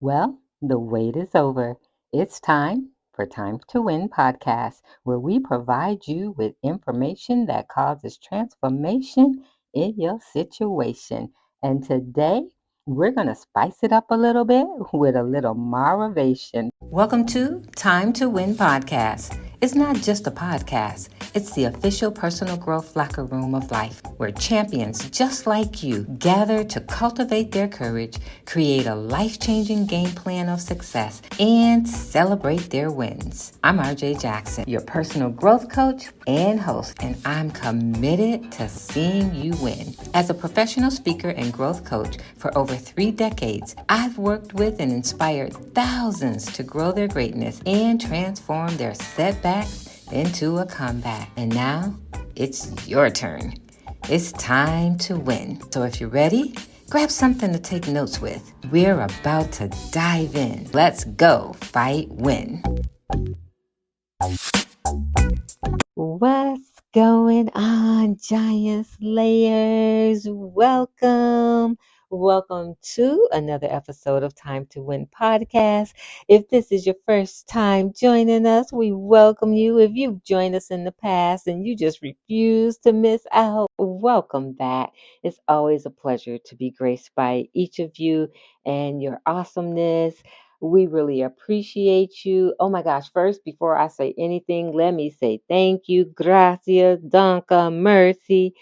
Well, the wait is over. It's time for Time to Win podcast, where we provide you with information that causes transformation in your situation. And today, we're going to spice it up a little bit with a little motivation. Welcome to Time to Win podcast. It's not just a podcast, it's the official personal growth locker room of life, where champions just like you gather to cultivate their courage, create a life-changing game plan of success, and celebrate their wins. I'm RJ Jackson, your personal growth coach and host, and I'm committed to seeing you win. As a professional speaker and growth coach for over 3 decades, I've worked with and inspired thousands to grow their greatness and transform their setbacks into a comeback. And now it's your turn. It's time to win. So if you're ready, grab something to take notes with. We're about to dive in. Let's go fight win. What's going on, Giant Slayers? Welcome. Welcome to another episode of Time to Win podcast. If this is your first time joining us, we welcome you. If you've joined us in the past and you just refuse to miss out, welcome back. It's always a pleasure to be graced by each of you and your awesomeness. We really appreciate you. Oh my gosh, first, before I say anything, let me say thank you, gracias, danke, mercy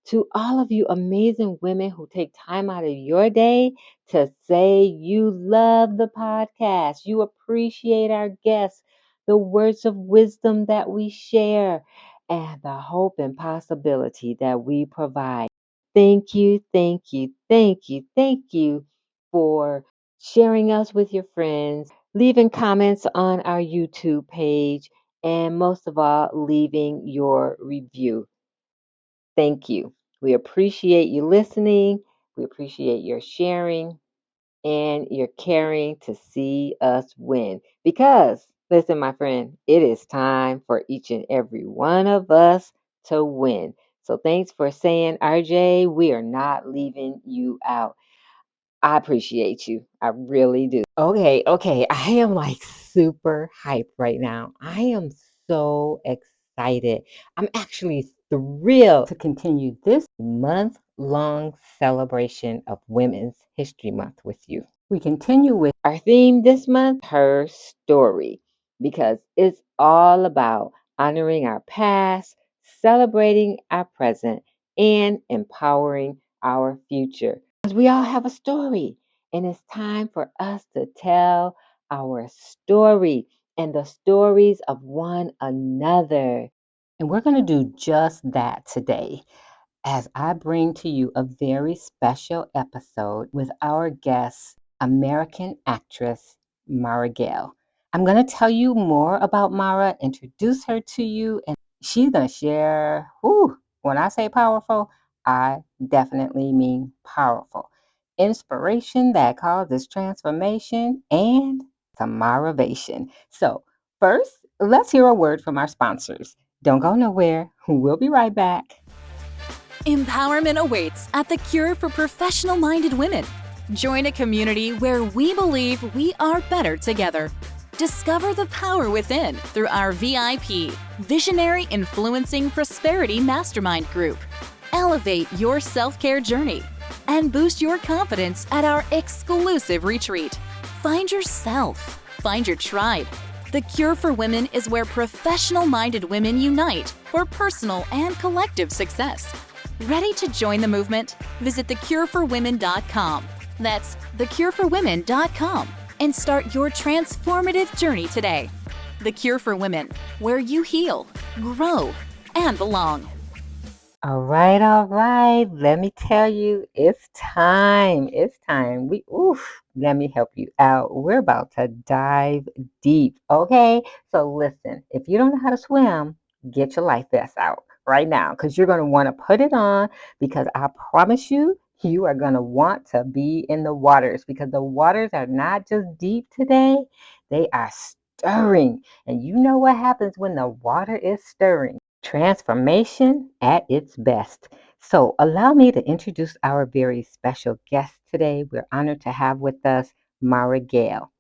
to all of you amazing women who take time out of your day to say you love the podcast, you appreciate our guests, the words of wisdom that we share, and the hope and possibility that we provide. Thank you, thank you, thank you, thank you for sharing us with your friends, leaving comments on our YouTube page, and most of all, leaving your review. Thank you. We appreciate you listening. We appreciate your sharing and your caring to see us win. Because, listen, my friend, it is time for each and every one of us to win. So thanks for saying, RJ, we are not leaving you out. I appreciate you. I really do. Okay. I am like super hyped right now. I am so excited. I'm actually thrilled to continue this month-long celebration of Women's History Month with you. We continue with our theme this month, Her Story, because it's all about honoring our past, celebrating our present, and empowering our future. Because we all have a story, and it's time for us to tell our story and the stories of one another. And we're going to do just that today as I bring to you a very special episode with our guest, American actress Maura Gale. I'm going to tell you more about Maura, introduce her to you, and she's going to share, when I say powerful, I definitely mean powerful. Inspiration that causes transformation and some motivation. So, first, let's hear a word from our sponsors. Don't go nowhere. We'll be right back. Empowerment awaits at the Cure for Professional-Minded Women. Join a community where we believe we are better together. Discover the power within through our VIP, Visionary Influencing Prosperity Mastermind Group. Elevate your self-care journey and boost your confidence at our exclusive retreat. Find yourself. Find your tribe. The Cure for Women is where professional-minded women unite for personal and collective success. Ready to join the movement? Visit thecureforwomen.com. That's thecureforwomen.com and start your transformative journey today. The Cure for Women, where you heal, grow, and belong. All right. Let me tell you, it's time. It's time. Let me help you out. We're about to dive deep. Okay. So listen, if you don't know how to swim, get your life vest out right now because you're going to want to put it on because I promise you, you are going to want to be in the waters because the waters are not just deep today, they are stirring. And you know what happens when the water is stirring? Transformation at its best. So, allow me to introduce our very special guest today. We're honored to have with us Maura Gale.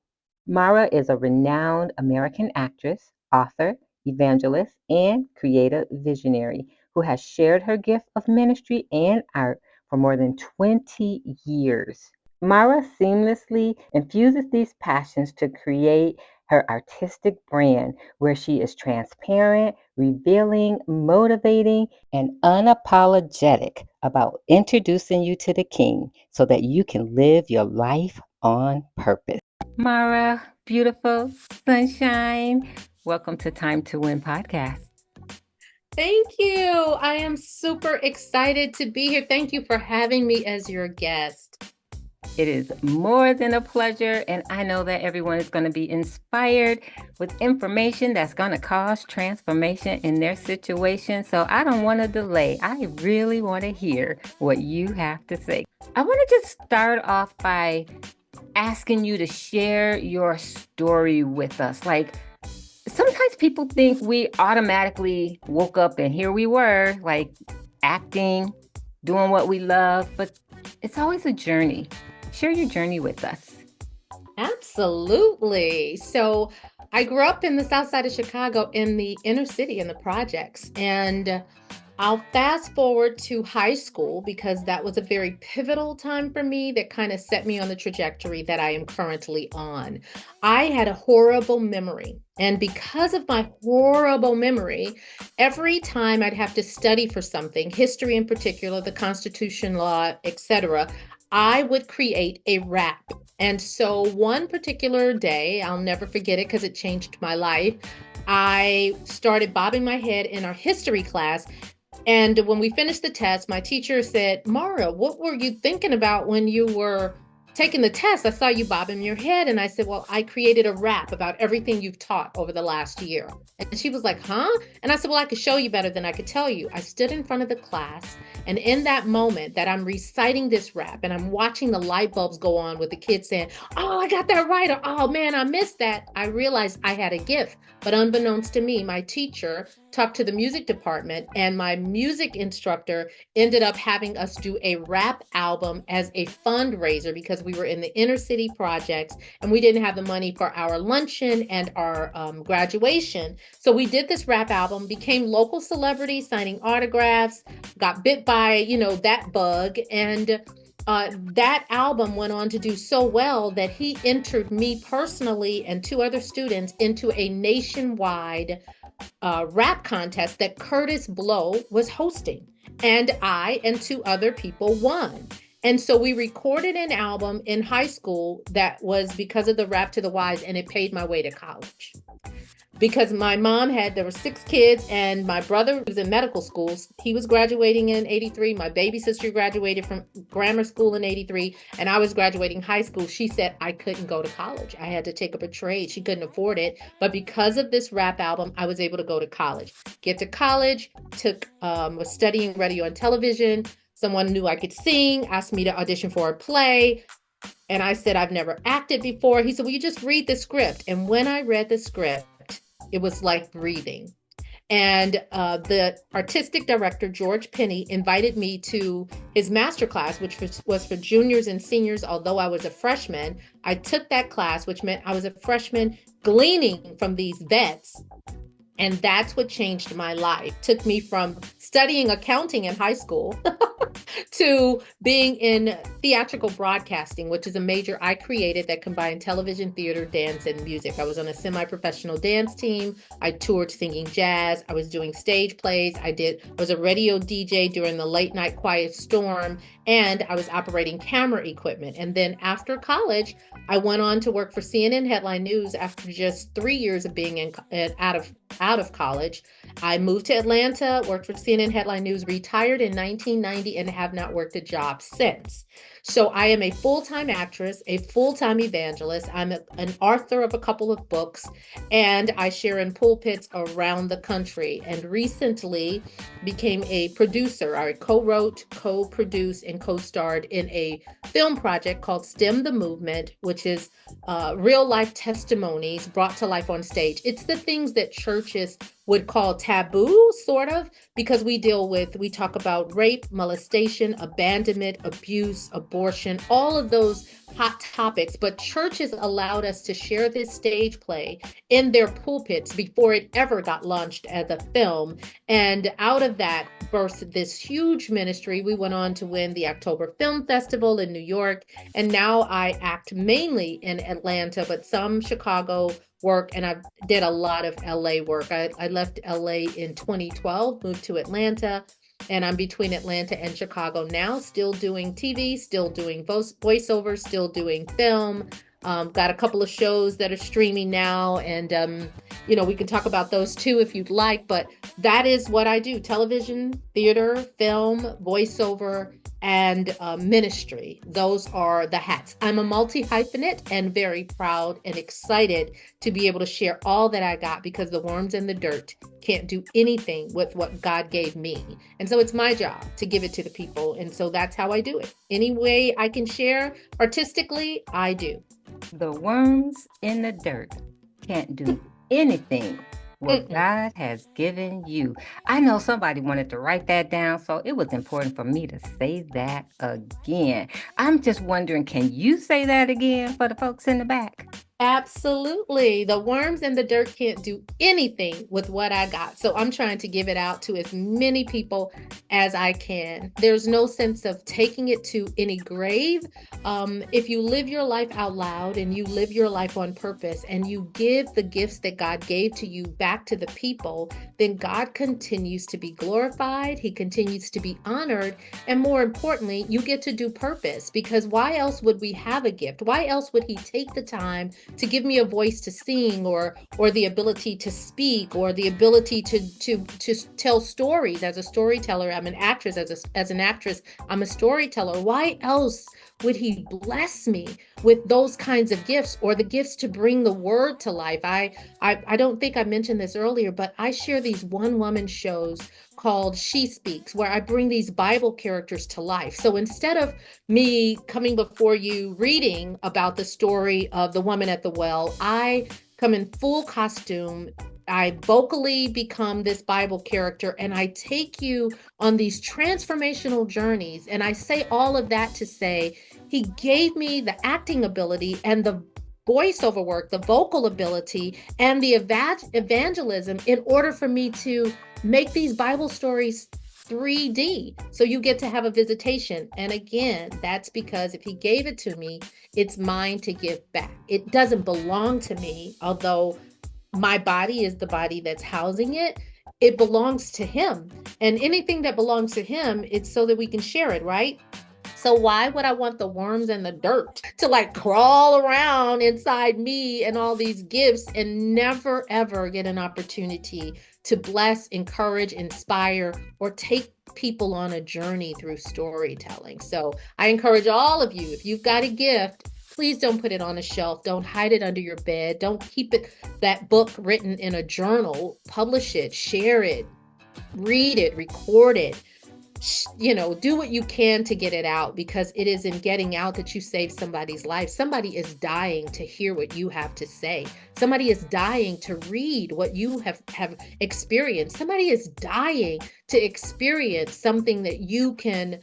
Maura is a renowned American actress, author, evangelist, and creative visionary who has shared her gift of ministry and art for more than 20 years. Mara seamlessly infuses these passions to create her artistic brand, where she is transparent, revealing, motivating, and unapologetic about introducing you to the King so that you can live your life on purpose. Mara, beautiful sunshine, welcome to Time to Win podcast. Thank you. I am super excited to be here. Thank you for having me as your guest. It is more than a pleasure, and I know that everyone is going to be inspired with information that's going to cause transformation in their situation. So I don't want to delay. I really want to hear what you have to say. I want to just start off by asking you to share your story with us. Like, sometimes people think we automatically woke up and here we were, like acting, doing what we love, but it's always a journey. Share your journey with us. Absolutely. So I grew up in the south side of Chicago in the inner city in the projects. And I'll fast forward to high school because that was a very pivotal time for me that kind of set me on the trajectory that I am currently on. I had a horrible memory. And because of my horrible memory, every time I'd have to study for something, history in particular, the Constitution, law, etc., I would create a rap. And so one particular day, I'll never forget it because it changed my life. I started bobbing my head in our history class. And when we finished the test, my teacher said, Maura, what were you thinking about when you were taking the test? I saw you bobbing your head. And I said, well, I created a rap about everything you've taught over the last year. And she was like, huh? And I said, well, I could show you better than I could tell you. I stood in front of the class. And in that moment that I'm reciting this rap and I'm watching the light bulbs go on with the kids saying, oh, I got that right. Or, oh man, I missed that. I realized I had a gift. But unbeknownst to me, my teacher talked to the music department and my music instructor ended up having us do a rap album as a fundraiser because we were in the inner city projects and we didn't have the money for our luncheon and our graduation. So we did this rap album, became local celebrities, signing autographs, got bit by, that bug. And that album went on to do so well that he entered me personally and two other students into a nationwide rap contest that Curtis Blow was hosting. And I and two other people won. And so we recorded an album in high school that was because of the Rap to the Wise, and it paid my way to college. Because my mom there were 6 kids, and my brother was in medical school. He was graduating in 83. My baby sister graduated from grammar school in 83, and I was graduating high school. She said I couldn't go to college. I had to take up a trade. She couldn't afford it. But because of this rap album, I was able to go to college. Get to college, was studying radio and television. Someone knew I could sing, asked me to audition for a play. And I said, I've never acted before. He said, well, you just read the script. And when I read the script, it was like breathing. And the artistic director, George Penny, invited me to his masterclass, which was for juniors and seniors. Although I was a freshman, I took that class, which meant I was a freshman gleaning from these vets. And that's what changed my life. Took me from studying accounting in high school to being in theatrical broadcasting, which is a major I created that combined television, theater, dance, and music. I was on a semi-professional dance team. I toured singing jazz. I was doing stage plays. Was a radio DJ during the late night quiet storm, and I was operating camera equipment. And then after college, I went on to work for CNN Headline News after just 3 years of being out of college. I moved to Atlanta, worked for CNN Headline News, retired in 1990, and have not worked a job since. So I am a full-time actress, a full-time evangelist. I'm an author of a couple of books, and I share in pulpits around the country, and recently became a producer. I co-wrote, co-produced, and co-starred in a film project called STEM the Movement, which is real-life testimonies brought to life on stage. It's the things that churches would call taboo, sort of, because we talk about rape, molestation, abandonment, abuse, abortion, all of those hot topics. But churches allowed us to share this stage play in their pulpits before it ever got launched as a film. And out of that birthed this huge ministry. We went on to win the October Film Festival in New York. And now I act mainly in Atlanta, but some Chicago work, and I did a lot of LA work. I left LA in 2012, moved to Atlanta, and I'm between Atlanta and Chicago now, still doing TV, still doing voiceovers, still doing film. Got a couple of shows that are streaming now, and we can talk about those too if you'd like, but that is what I do: television, theater, film, voiceover, and ministry. Those are the hats. I'm a multi-hyphenate and very proud and excited to be able to share all that I got, because the worms in the dirt can't do anything with what God gave me. And so it's my job to give it to the people. And so that's how I do it. Any way I can share artistically, I do. The worms in the dirt can't do anything what God has given you. I know somebody wanted to write that down, so it was important for me to say that again. I'm just wondering, can you say that again for the folks in the back? Absolutely. The worms in the dirt can't do anything with what I got. So I'm trying to give it out to as many people as I can. There's no sense of taking it to any grave. If you live your life out loud and you live your life on purpose and you give the gifts that God gave to you back to the people, then God continues to be glorified. He continues to be honored. And more importantly, you get to do purpose, because why else would we have a gift? Why else would He take the time to give me a voice to sing, or the ability to speak, or the ability to tell stories as a storyteller? I'm an actress. As an actress, I'm a storyteller. Why else would He bless me with those kinds of gifts, or the gifts to bring the word to life? I don't think I mentioned this earlier, but I share these one-woman shows called She Speaks, where I bring these Bible characters to life. So instead of me coming before you reading about the story of the woman at the well, I come in full costume. I vocally become this Bible character, and I take you on these transformational journeys. And I say all of that to say, He gave me the acting ability and the voiceover work, the vocal ability, and the evangelism in order for me to make these Bible stories 3D. So you get to have a visitation. And again, that's because if He gave it to me, it's mine to give back. It doesn't belong to me, although my body is the body that's housing it. It belongs to Him. And anything that belongs to Him, it's so that we can share it, right? So why would I want the worms and the dirt to crawl around inside me and all these gifts and never, ever get an opportunity to bless, encourage, inspire, or take people on a journey through storytelling? So I encourage all of you, if you've got a gift, please don't put it on a shelf. Don't hide it under your bed. Don't keep that book written in a journal. Publish it, share it, read it, record it. Do what you can to get it out, because it is in getting out that you save somebody's life. Somebody is dying to hear what you have to say. Somebody is dying to read what you have experienced. Somebody is dying to experience something that you can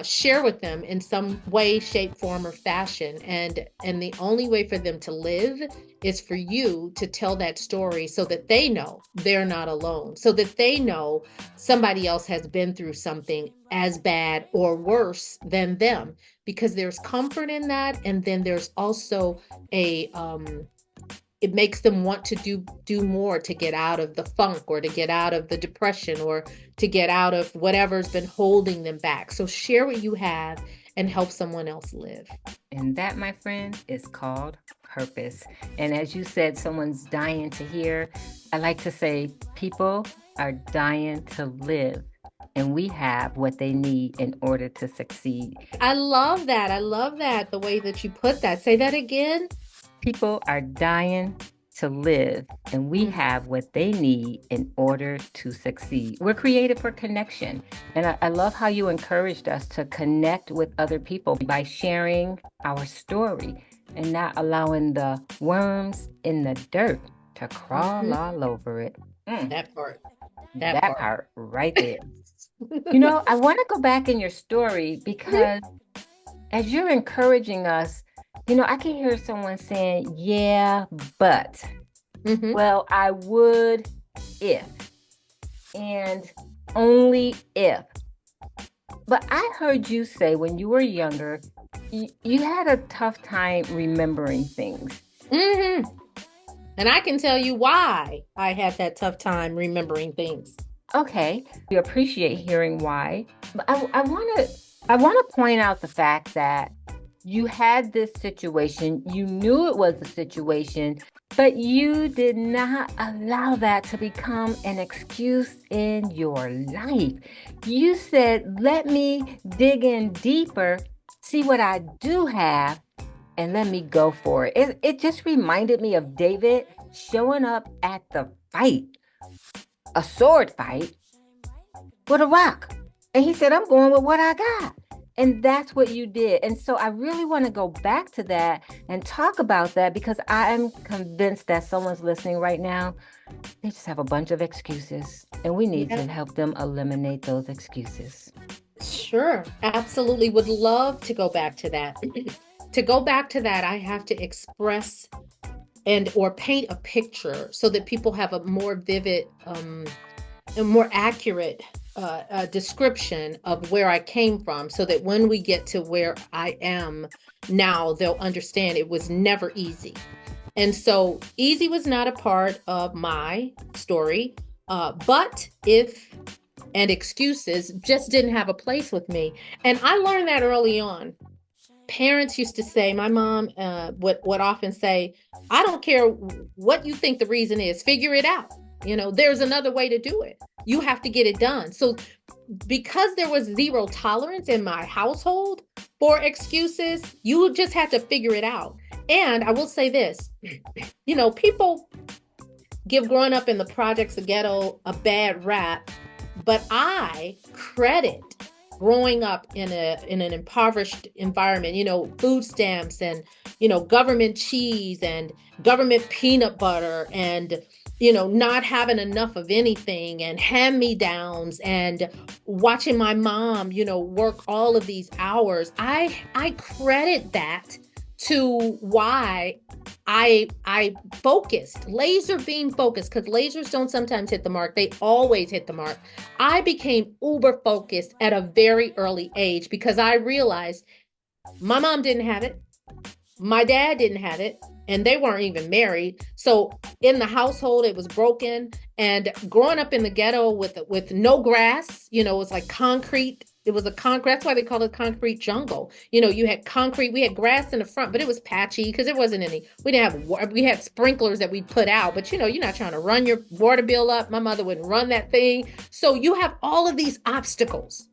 share with them in some way, shape, form, or fashion. And the only way for them to live is for you to tell that story, so that they know they're not alone, so that they know somebody else has been through something as bad or worse than them, because there's comfort in that. And then there's also it makes them want to do more to get out of the funk, or to get out of the depression, or to get out of whatever's been holding them back. So share what you have and help someone else live. And that, my friend, is called purpose. And as you said, someone's dying to hear. I like to say people are dying to live, and we have what they need in order to succeed. I love that. I love that, the way that you put that. Say that again. People are dying to live, and we have what they need in order to succeed. We're created for connection. And I love how you encouraged us to connect with other people by sharing our story and not allowing the worms in the dirt to crawl all over it. Mm, That part. That that part. part right there. You know, I want to go back in your story because as you're encouraging us, you know, I can hear someone saying, yeah, but, Mm-hmm. well, I would if, and only if. But I heard you say when you were younger, you had a tough time remembering things. Mm-hmm. And I can tell you why I had that tough time remembering things. Okay, we appreciate hearing why. But I want to point out the fact that you had this situation, you knew it was a situation, but you did not allow that to become an excuse in your life. You said, let me dig in deeper, see what I do have, and let me go for it. It just reminded me of David showing up at the fight, a sword fight, with a rock. And he said, I'm going with what I got. And that's what you did. And so I really want to go back to that and talk about that because I am convinced that someone's listening right now. They just have a bunch of excuses, and we need Yeah, to help them eliminate those excuses. sure. Absolutely. Would love to go back to that. To go back to that, I have to express and or paint a picture so that people have a more vivid a more accurate description of where I came from so that when we get to where I am now, they'll understand it was never easy. And so easy was not a part of my story, but if and excuses just didn't have a place with me. And I learned that early on. Parents used to say, my mom would often say, I don't care what you think the reason is, figure it out. You know, there's another way to do it. You have to get it done. So because there was zero tolerance in my household for excuses, you just had to figure it out. And I will say this, you know, people give growing up in the projects, the ghetto, a bad rap, but I credit growing up in an impoverished environment, you know, food stamps and, you know, government cheese and government peanut butter and, you know, not having enough of anything and hand-me-downs and watching my mom, you know, work all of these hours. I credit that to why I focused, laser beam focused, because lasers don't sometimes hit the mark. They always hit the mark. I became uber focused at a very early age because I realized my mom didn't have it. My dad didn't have it, and they weren't even married. So in the household, it was broken. And growing up in the ghetto with no grass, you know, it was like concrete. It was a concrete. That's why they call it concrete jungle. You know, you had concrete. We had grass in the front, but it was patchy because there wasn't any. We didn't have. We had sprinklers that we put out, but you know, you're not trying to run your water bill up. My mother wouldn't run that thing. So you have all of these obstacles.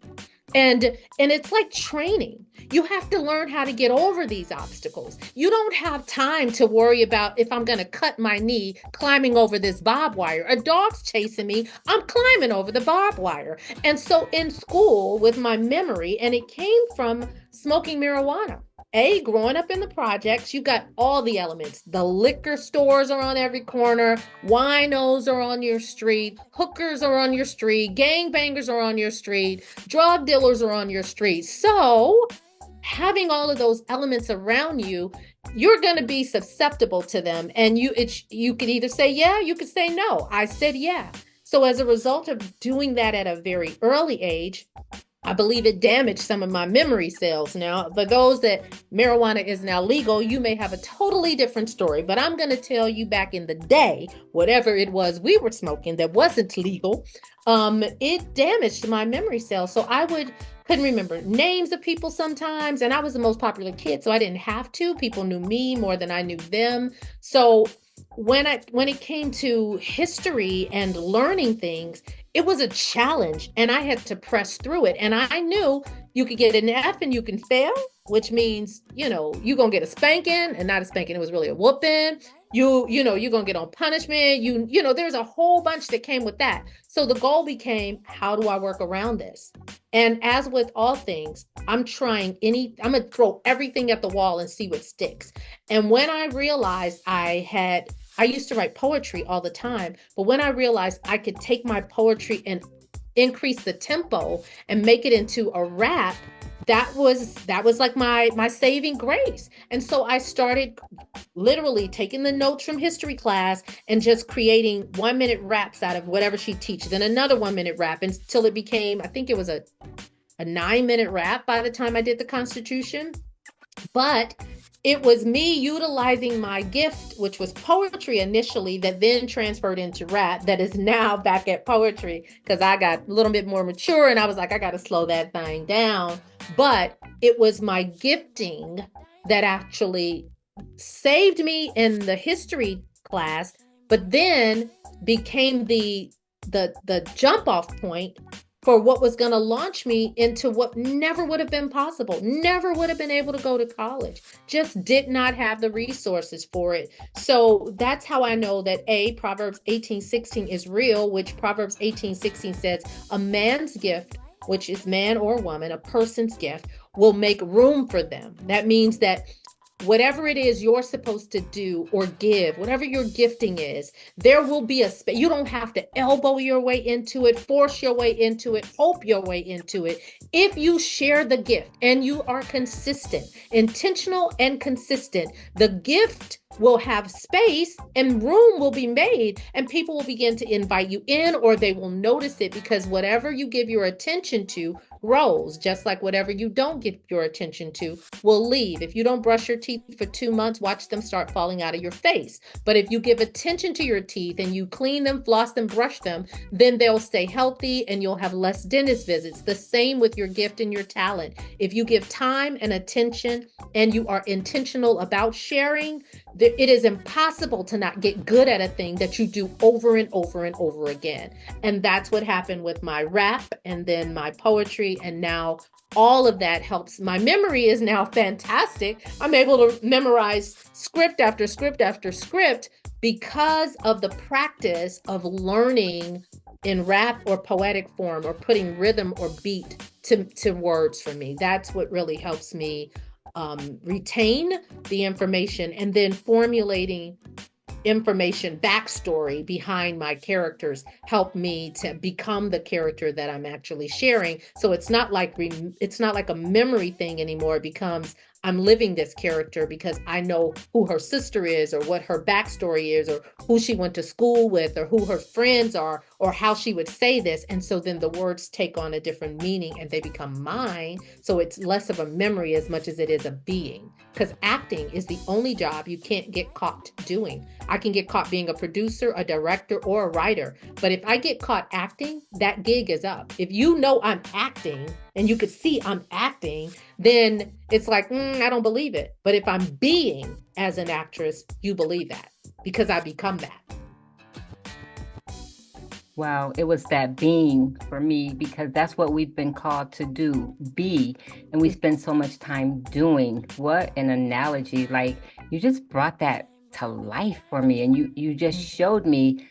And it's like training. You have to learn how to get over these obstacles. You don't have time to worry about if I'm going to cut my knee climbing over this barbed wire. A dog's chasing me, I'm climbing over the barbed wire. And so in school with my memory, and it came from smoking marijuana. Growing up in the projects, you got all the elements. The liquor stores are on every corner, winos are on your street, hookers are on your street, gangbangers are on your street, drug dealers are on your street. So, having all of those elements around you, you're going to be susceptible to them. And you could either say yeah, you could say no. I said yeah. So, as a result of doing that at a very early age, I believe it damaged some of my memory cells. Now, for those that marijuana is now legal, you may have a totally different story, but I'm going to tell you back in the day, whatever it was we were smoking that wasn't legal, it damaged my memory cells. So couldn't remember names of people sometimes, and I was the most popular kid, so I didn't have to. People knew me more than I knew them. So when it came to history and learning things, it was a challenge and I had to press through it. And I knew you could get an F and you can fail, which means, you know, you're going to get a spanking, and not a spanking. It was really a whooping. You know, you're going to get on punishment. You know, there's a whole bunch that came with that. So the goal became, how do I work around this? And as with all things, I'm going to throw everything at the wall and see what sticks. And when I realized I had I used to write poetry all the time, but when I realized I could take my poetry and increase the tempo and make it into a rap, that was like my saving grace. And so I started literally taking the notes from history class and just creating 1 minute raps out of whatever she teaches, then another 1 minute rap until it became, I think it was a 9 minute rap by the time I did the Constitution. But it was me utilizing my gift, which was poetry initially, that then transferred into rap, that is now back at poetry because I got a little bit more mature and I was like, I got to slow that thing down. But it was my gifting that actually saved me in the history class, but then became the jump off point for what was going to launch me into what never would have been possible, never would have been able to go to college, just did not have the resources for it. So that's how I know that Proverbs 18:16 is real, which Proverbs 18:16 says, a man's gift, which is man or woman, a person's gift, will make room for them. That means that whatever it is you're supposed to do or give, whatever your gifting is, there will be a space. You don't have to elbow your way into it, force your way into it, hope your way into it. If you share the gift and you are consistent, intentional and consistent, the gift will have space and room will be made, and people will begin to invite you in, or they will notice it, because whatever you give your attention to grows, just like whatever you don't give your attention to will leave. If you don't brush your teeth for 2 months, watch them start falling out of your face. But if you give attention to your teeth and you clean them, floss them, brush them, then they'll stay healthy and you'll have less dentist visits. The same with your gift and your talent. If you give time and attention and you are intentional about sharing, it is impossible to not get good at a thing that you do over and over and over again. And that's what happened with my rap and then my poetry. And now all of that helps. My memory is now fantastic. I'm able to memorize script after script after script because of the practice of learning in rap or poetic form, or putting rhythm or beat to words for me. That's what really helps me retain the information, and then formulating information, backstory behind my characters help me to become the character that I'm actually sharing. So it's not like a memory thing anymore. It becomes, I'm living this character because I know who her sister is, or what her backstory is, or who she went to school with, or who her friends are, or how she would say this. And so then the words take on a different meaning and they become mine. So it's less of a memory as much as it is a being, because acting is the only job you can't get caught doing. I can get caught being a producer, a director, or a writer. But if I get caught acting, that gig is up. If you know I'm acting and you could see I'm acting, then it's like, I don't believe it. But if I'm being as an actress, you believe that because I become that. Wow, it was that being for me, because that's what we've been called to do, be. And we spend so much time doing. What an analogy. Like, you just brought that to life for me. And you just showed me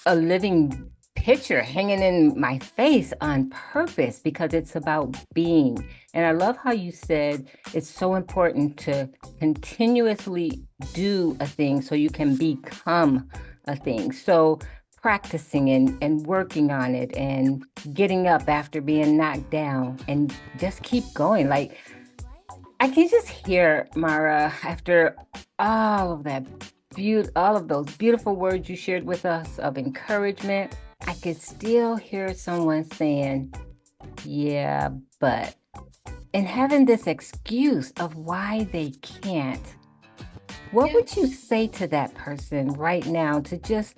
a living picture hanging in my face on purpose, because it's about being. And I love how you said it's so important to continuously do a thing so you can become a thing. So practicing and working on it and getting up after being knocked down and just keep going. Like, I can just hear, Maura, after all of that all of those beautiful words you shared with us of encouragement, I could still hear someone saying, yeah, but, and having this excuse of why they can't. What would you say to that person right now to just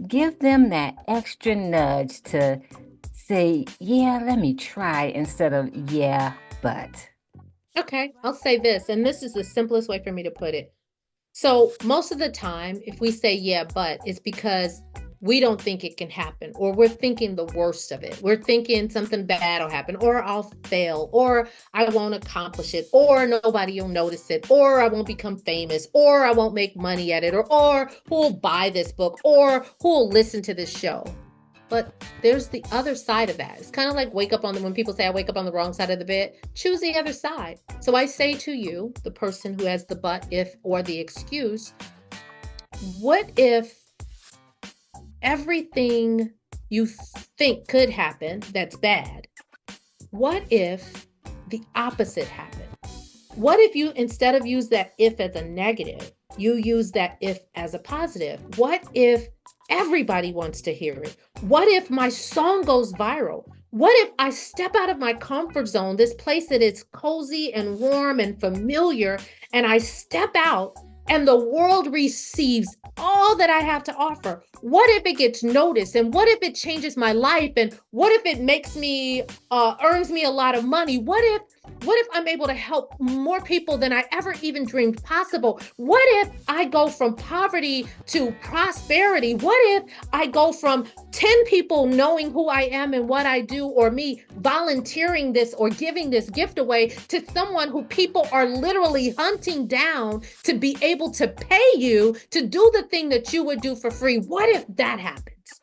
give them that extra nudge to say, yeah, let me try, instead of, yeah, but? Okay, I'll say this, and this is the simplest way for me to put it. So most of the time, if we say, yeah, but, it's because we don't think it can happen, or we're thinking the worst of it. We're thinking something bad will happen, or I'll fail, or I won't accomplish it, or nobody will notice it, or I won't become famous, or I won't make money at it, or who will buy this book, or who will listen to this show. But there's the other side of that. It's kind of like when people say I wake up on the wrong side of the bed, choose the other side. So I say to you, the person who has the but, if, or the excuse, what if everything you think could happen that's bad, what if the opposite happened? What if you, instead of use that if as a negative, you use that if as a positive? What if everybody wants to hear it? What if my song goes viral? What if I step out of my comfort zone, this place that is cozy and warm and familiar, and I step out and the world receives all that I have to offer? What if it gets noticed? And what if it changes my life? And what if it makes me, earns me a lot of money? What if I'm able to help more people than I ever even dreamed possible? What if I go from poverty to prosperity? What if I go from 10 people knowing who I am and what I do, or me volunteering this or giving this gift away, to someone who people are literally hunting down to be able to pay you to do the thing that you would do for free? What if that happens?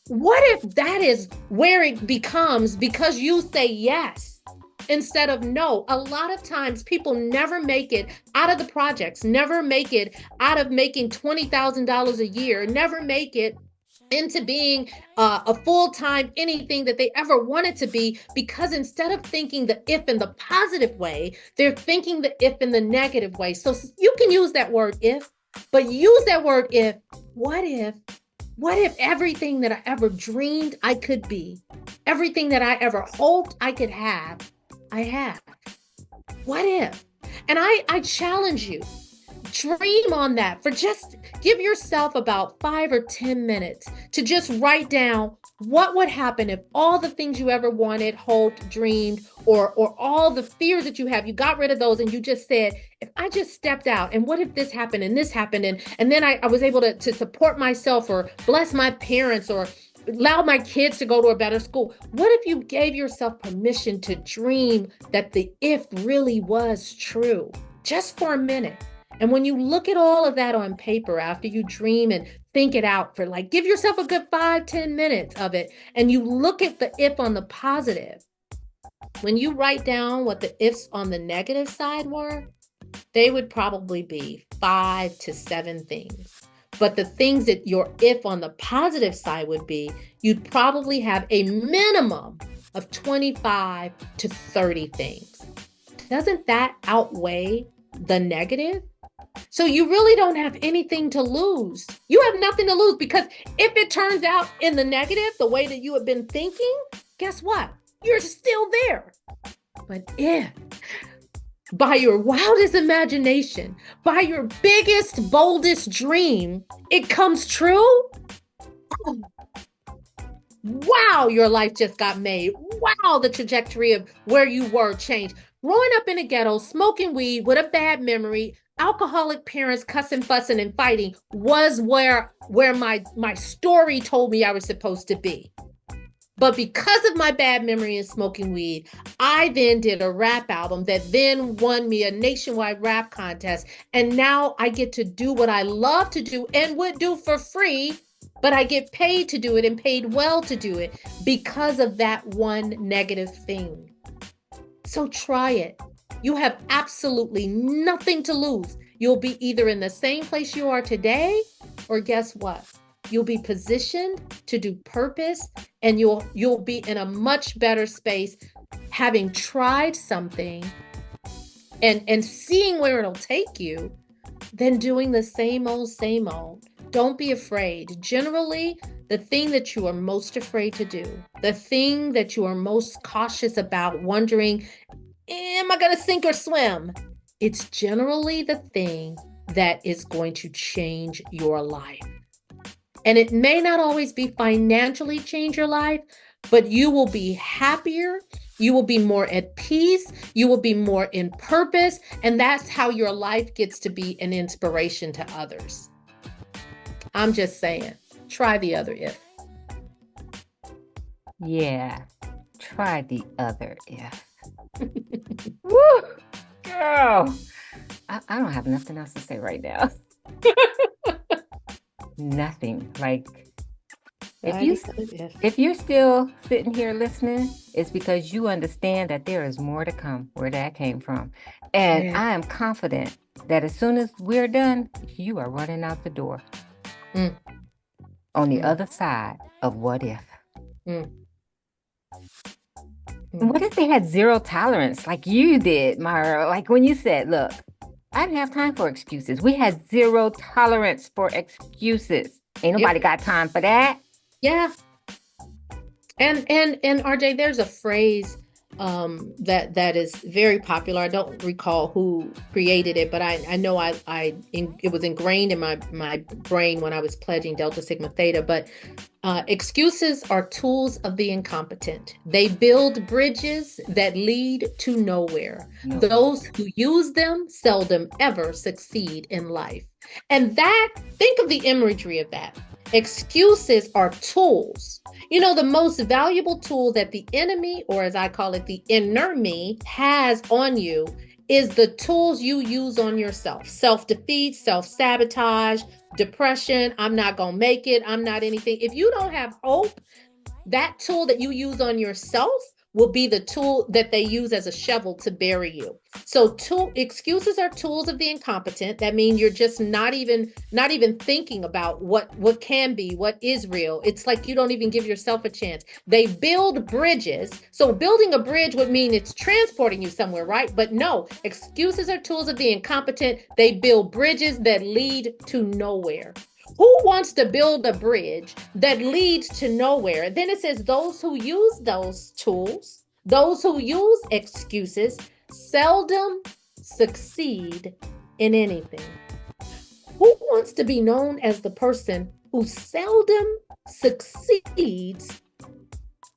What if that is where it becomes because you say yes instead of no? A lot of times people never make it out of the projects, never make it out of making $20,000 a year, never make it into being a full-time anything that they ever wanted to be, because instead of thinking the if in the positive way, they're thinking the if in the negative way. So you can use that word if, but use that word if. What if everything that I ever dreamed I could be, everything that I ever hoped I could have, I have? What if? And I challenge you, dream on that. For just give yourself about 5 or 10 minutes to just write down what would happen if all the things you ever wanted, hoped, dreamed, or all the fears that you have, you got rid of those and you just said, if I just stepped out, and what if this happened and this happened, and then I was able to support myself or bless my parents or allow my kids to go to a better school? What if you gave yourself permission to dream that the if really was true, just for a minute? And when you look at all of that on paper after you dream and think it out for, like, give yourself a good 5-10 minutes of it, and you look at the if on the positive, when you write down what the ifs on the negative side were, they would probably be 5 to 7 things. But the things that your if on the positive side would be, you'd probably have a minimum of 25 to 30 things. Doesn't that outweigh the negative? So you really don't have anything to lose. You have nothing to lose, because if it turns out in the negative, the way that you have been thinking, guess what? You're still there. But if by your wildest imagination, by your biggest, boldest dream, it comes true, wow, your life just got made. Wow, the trajectory of where you were changed. Growing up in a ghetto, smoking weed with a bad memory, alcoholic parents cussing, fussing, and fighting was where my story told me I was supposed to be. But because of my bad memory and smoking weed, I then did a rap album that then won me a nationwide rap contest. And now I get to do what I love to do and would do for free, but I get paid to do it and paid well to do it because of that one negative thing. So try it. You have absolutely nothing to lose. You'll be either in the same place you are today, or guess what? You'll be positioned to do purpose, and you'll be in a much better space having tried something and seeing where it'll take you than doing the same old, same old. Don't be afraid. Generally, the thing that you are most afraid to do, the thing that you are most cautious about, wondering, am I going to sink or swim? It's generally the thing that is going to change your life. And it may not always be financially change your life, but you will be happier. You will be more at peace. You will be more in purpose. And that's how your life gets to be an inspiration to others. I'm just saying, try the other if. Yeah, try the other if. Woo, girl. I don't have nothing else to say right now. Nothing. Like, if you're still sitting here listening, it's because you understand that there is more to come where that came from. And I am confident that as soon as we're done, you are running out the door. On the other side of what if. What if they had zero tolerance like you did, Maura? Like when you said, look, I didn't have time for excuses. We had zero tolerance for excuses. Ain't nobody got time for that. Yeah. And RJ, there's a phrase that is very popular. I don't recall who created it, but I know it was ingrained in my brain when I was pledging Delta Sigma Theta. But excuses are tools of the incompetent. They build bridges that lead to nowhere. Those who use them seldom ever succeed in life. And think of the imagery of that. Excuses are tools. You know, the most valuable tool that the enemy, or as I call it, the inner me, has on you is the tools you use on yourself. Self-defeat, self-sabotage, depression, I'm not going to make it, I'm not anything. If you don't have hope, that tool that you use on yourself will be the tool that they use as a shovel to bury you. So excuses are tools of the incompetent. That means you're just not even thinking about what can be, what is real. It's like you don't even give yourself a chance. They build bridges. So building a bridge would mean it's transporting you somewhere, right? But no, excuses are tools of the incompetent. They build bridges that lead to nowhere. Who wants to build a bridge that leads to nowhere? Then it says those who use those tools, those who use excuses, seldom succeed in anything. Who wants to be known as the person who seldom succeeds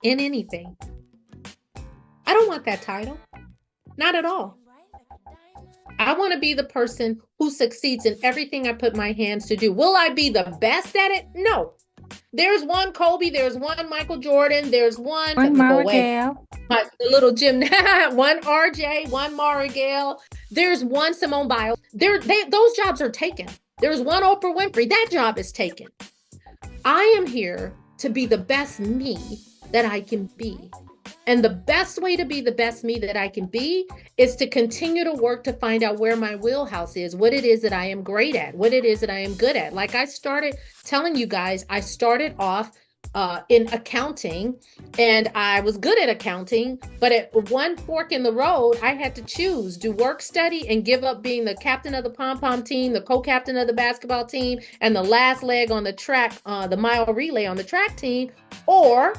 in anything? I don't want that title. Not at all. I want to be the person who succeeds in everything I put my hands to do. Will I be the best at it? No. There's one Kobe, there's one Michael Jordan, there's one Maura Gale. Little gym, one RJ, one Maura Gale. There's one Simone Biles. Those jobs are taken. There's one Oprah Winfrey. That job is taken. I am here to be the best me that I can be. And the best way to be the best me that I can be is to continue to work to find out where my wheelhouse is, what it is that I am great at, what it is that I am good at. Like I started telling you guys, I started off in accounting, and I was good at accounting, but at one fork in the road, I had to choose, do work study and give up being the captain of the pom-pom team, the co-captain of the basketball team, and the last leg on the track, the mile relay on the track team, or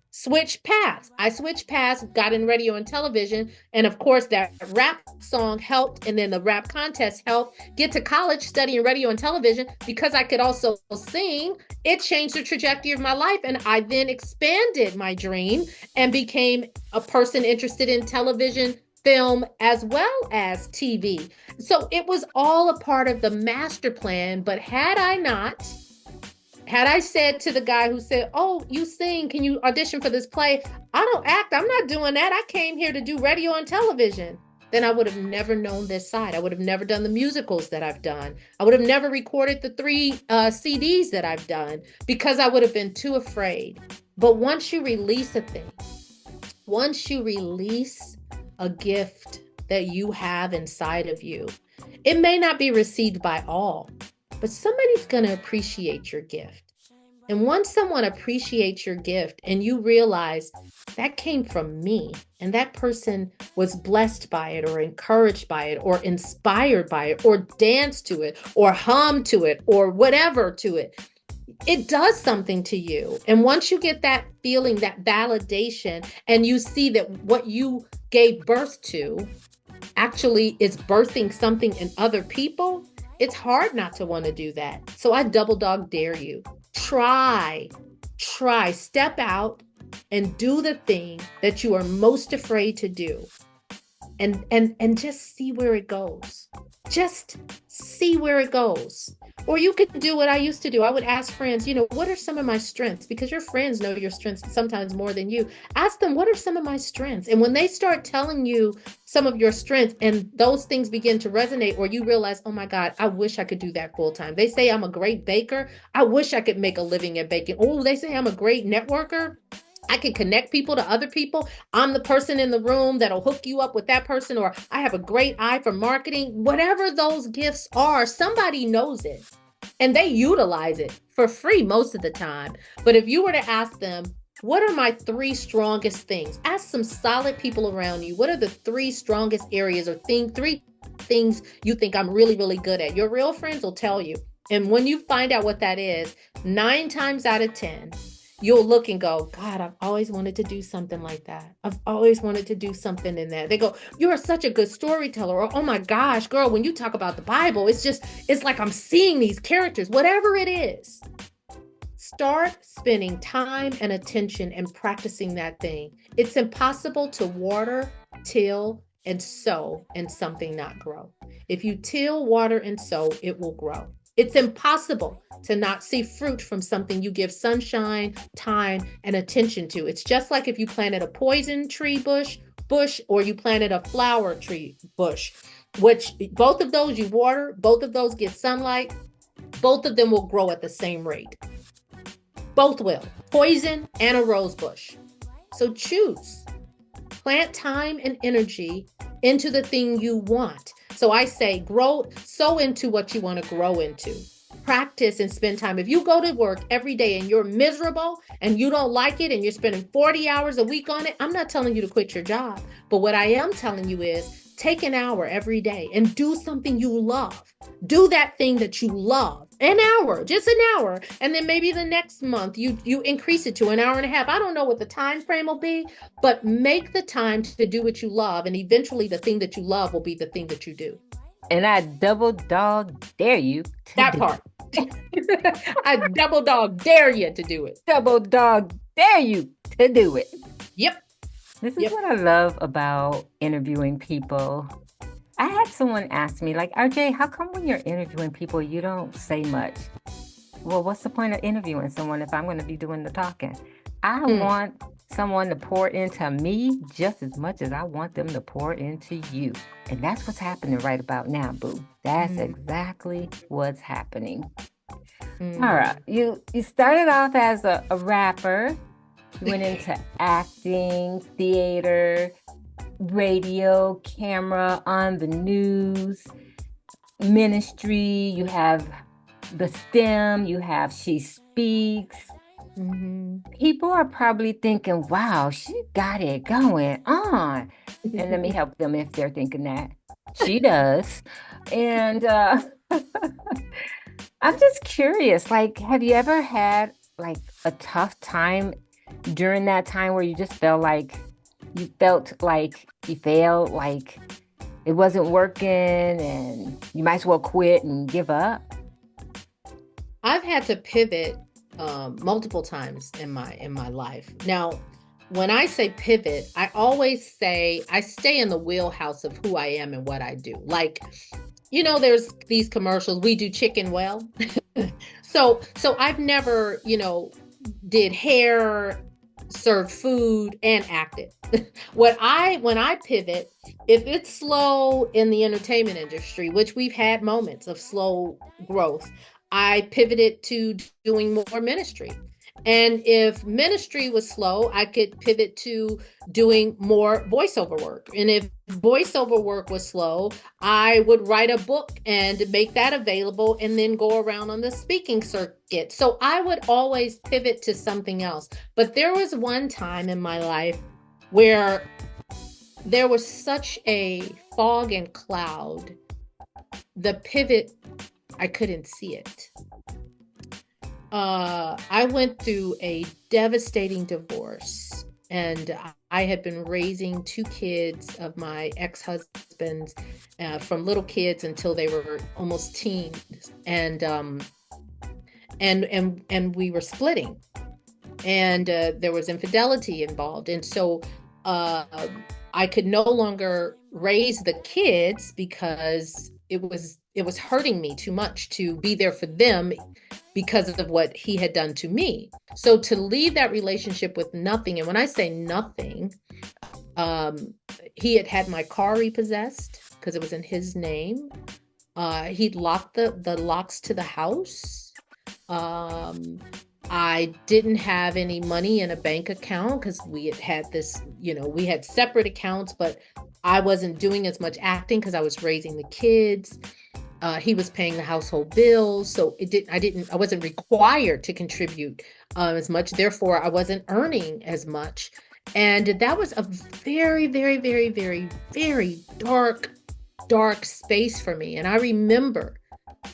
switch paths. I switched paths, got in radio and television, and of course that rap song helped, and then the rap contest helped get to college studying radio and television because I could also sing. It changed the trajectory of my life, and I then expanded my dream and became a person interested in television, film, as well as TV. So it was all a part of the master plan, but had I said to the guy who said, oh, you sing, can you audition for this play? I don't act, I'm not doing that. I came here to do radio and television. Then I would have never known this side. I would have never done the musicals that I've done. I would have never recorded the 3 CDs that I've done because I would have been too afraid. But once you release a thing, once you release a gift that you have inside of you, it may not be received by all, but somebody's going to appreciate your gift. And once someone appreciates your gift and you realize that came from me, and that person was blessed by it or encouraged by it or inspired by it or danced to it or hummed to it or whatever to it, it does something to you. And once you get that feeling, that validation, and you see that what you gave birth to actually is birthing something in other people, it's hard not to want to do that. So I double dog dare you. Try, step out and do the thing that you are most afraid to do. And just see where it goes. Just see where it goes. Or you could do what I used to do. I would ask friends, what are some of my strengths? Because your friends know your strengths sometimes more than you. Ask them, what are some of my strengths? And when they start telling you some of your strengths and those things begin to resonate, or you realize, oh my God, I wish I could do that full time. They say I'm a great baker. I wish I could make a living at baking. Oh, they say I'm a great networker. I can connect people to other people. I'm the person in the room that'll hook you up with that person, or I have a great eye for marketing. Whatever those gifts are, somebody knows it and they utilize it for free most of the time. But if you were to ask them, what are my three strongest things? Ask some solid people around you. What are the three strongest areas or three things you think I'm really, really good at? Your real friends will tell you. And when you find out what that is, 9 times out of 10, you'll look and go, God, I've always wanted to do something like that. I've always wanted to do something in that. They go, you are such a good storyteller. Or, oh my gosh, girl, when you talk about the Bible, it's like I'm seeing these characters. Whatever it is, start spending time and attention and practicing that thing. It's impossible to water, till, and sow and something not grow. If you till, water, and sow, it will grow. It's impossible to not see fruit from something you give sunshine, time, and attention to. It's just like if you planted a poison tree bush, or you planted a flower tree bush, which both of those you water, both of those get sunlight, both of them will grow at the same rate. Both will. Poison and a rose bush. So choose. Plant time and energy into the thing you want. So I say sow into what you want to grow into. Practice and spend time. If you go to work every day and you're miserable and you don't like it and you're spending 40 hours a week on it, I'm not telling you to quit your job. But what I am telling you is take an hour every day and do something you love. Do that thing that you love. An hour, just an hour. And then maybe the next month you increase it to an hour and a half. I don't know what the time frame will be, but make the time to do what you love. And eventually the thing that you love will be the thing that you do. And I double dog dare you to that do part. I double dog dare you to do it. Double dog dare you to do it. Yep. This is what I love about interviewing people. I had someone ask me, like, RJ, how come when you're interviewing people, you don't say much? Well, what's the point of interviewing someone if I'm going to be doing the talking? I want someone to pour into me just as much as I want them to pour into you. And that's what's happening right about now, boo. That's exactly what's happening. All right. You started off as a rapper, went into acting, theater, radio, camera, on the news, ministry. You have the STEM, you have She Speaks. People are probably thinking, wow, she got it going on. And let me help them if they're thinking that. She does. And I'm just curious, like, have you ever had like a tough time during that time where you just felt like you failed, like it wasn't working and you might as well quit and give up? I've had to pivot multiple times in my life. Now, when I say pivot, I always say I stay in the wheelhouse of who I am and what I do. Like, there's these commercials, we do chicken well. So I've never, did hair, served food, and acted. When I pivot, if it's slow in the entertainment industry, which we've had moments of slow growth, I pivoted to doing more ministry. And if ministry was slow, I could pivot to doing more voiceover work. And if voiceover work was slow, I would write a book and make that available and then go around on the speaking circuit. So I would always pivot to something else. But there was one time in my life where there was such a fog and cloud. The pivot, I couldn't see it. I went through a devastating divorce, and I had been raising 2 kids of my ex-husband's from little kids until they were almost teens, and we were splitting, and there was infidelity involved, and so I could no longer raise the kids because it was hurting me too much to be there for them because of what he had done to me. So to leave that relationship with nothing, and when I say nothing, he had my car repossessed because it was in his name. He'd locked the locks to the house. I didn't have any money in a bank account because we had this, we had separate accounts, but I wasn't doing as much acting because I was raising the kids. He was paying the household bills, so I wasn't required to contribute as much. Therefore, I wasn't earning as much. And that was a very, very, very, very, very dark space for me. And I remember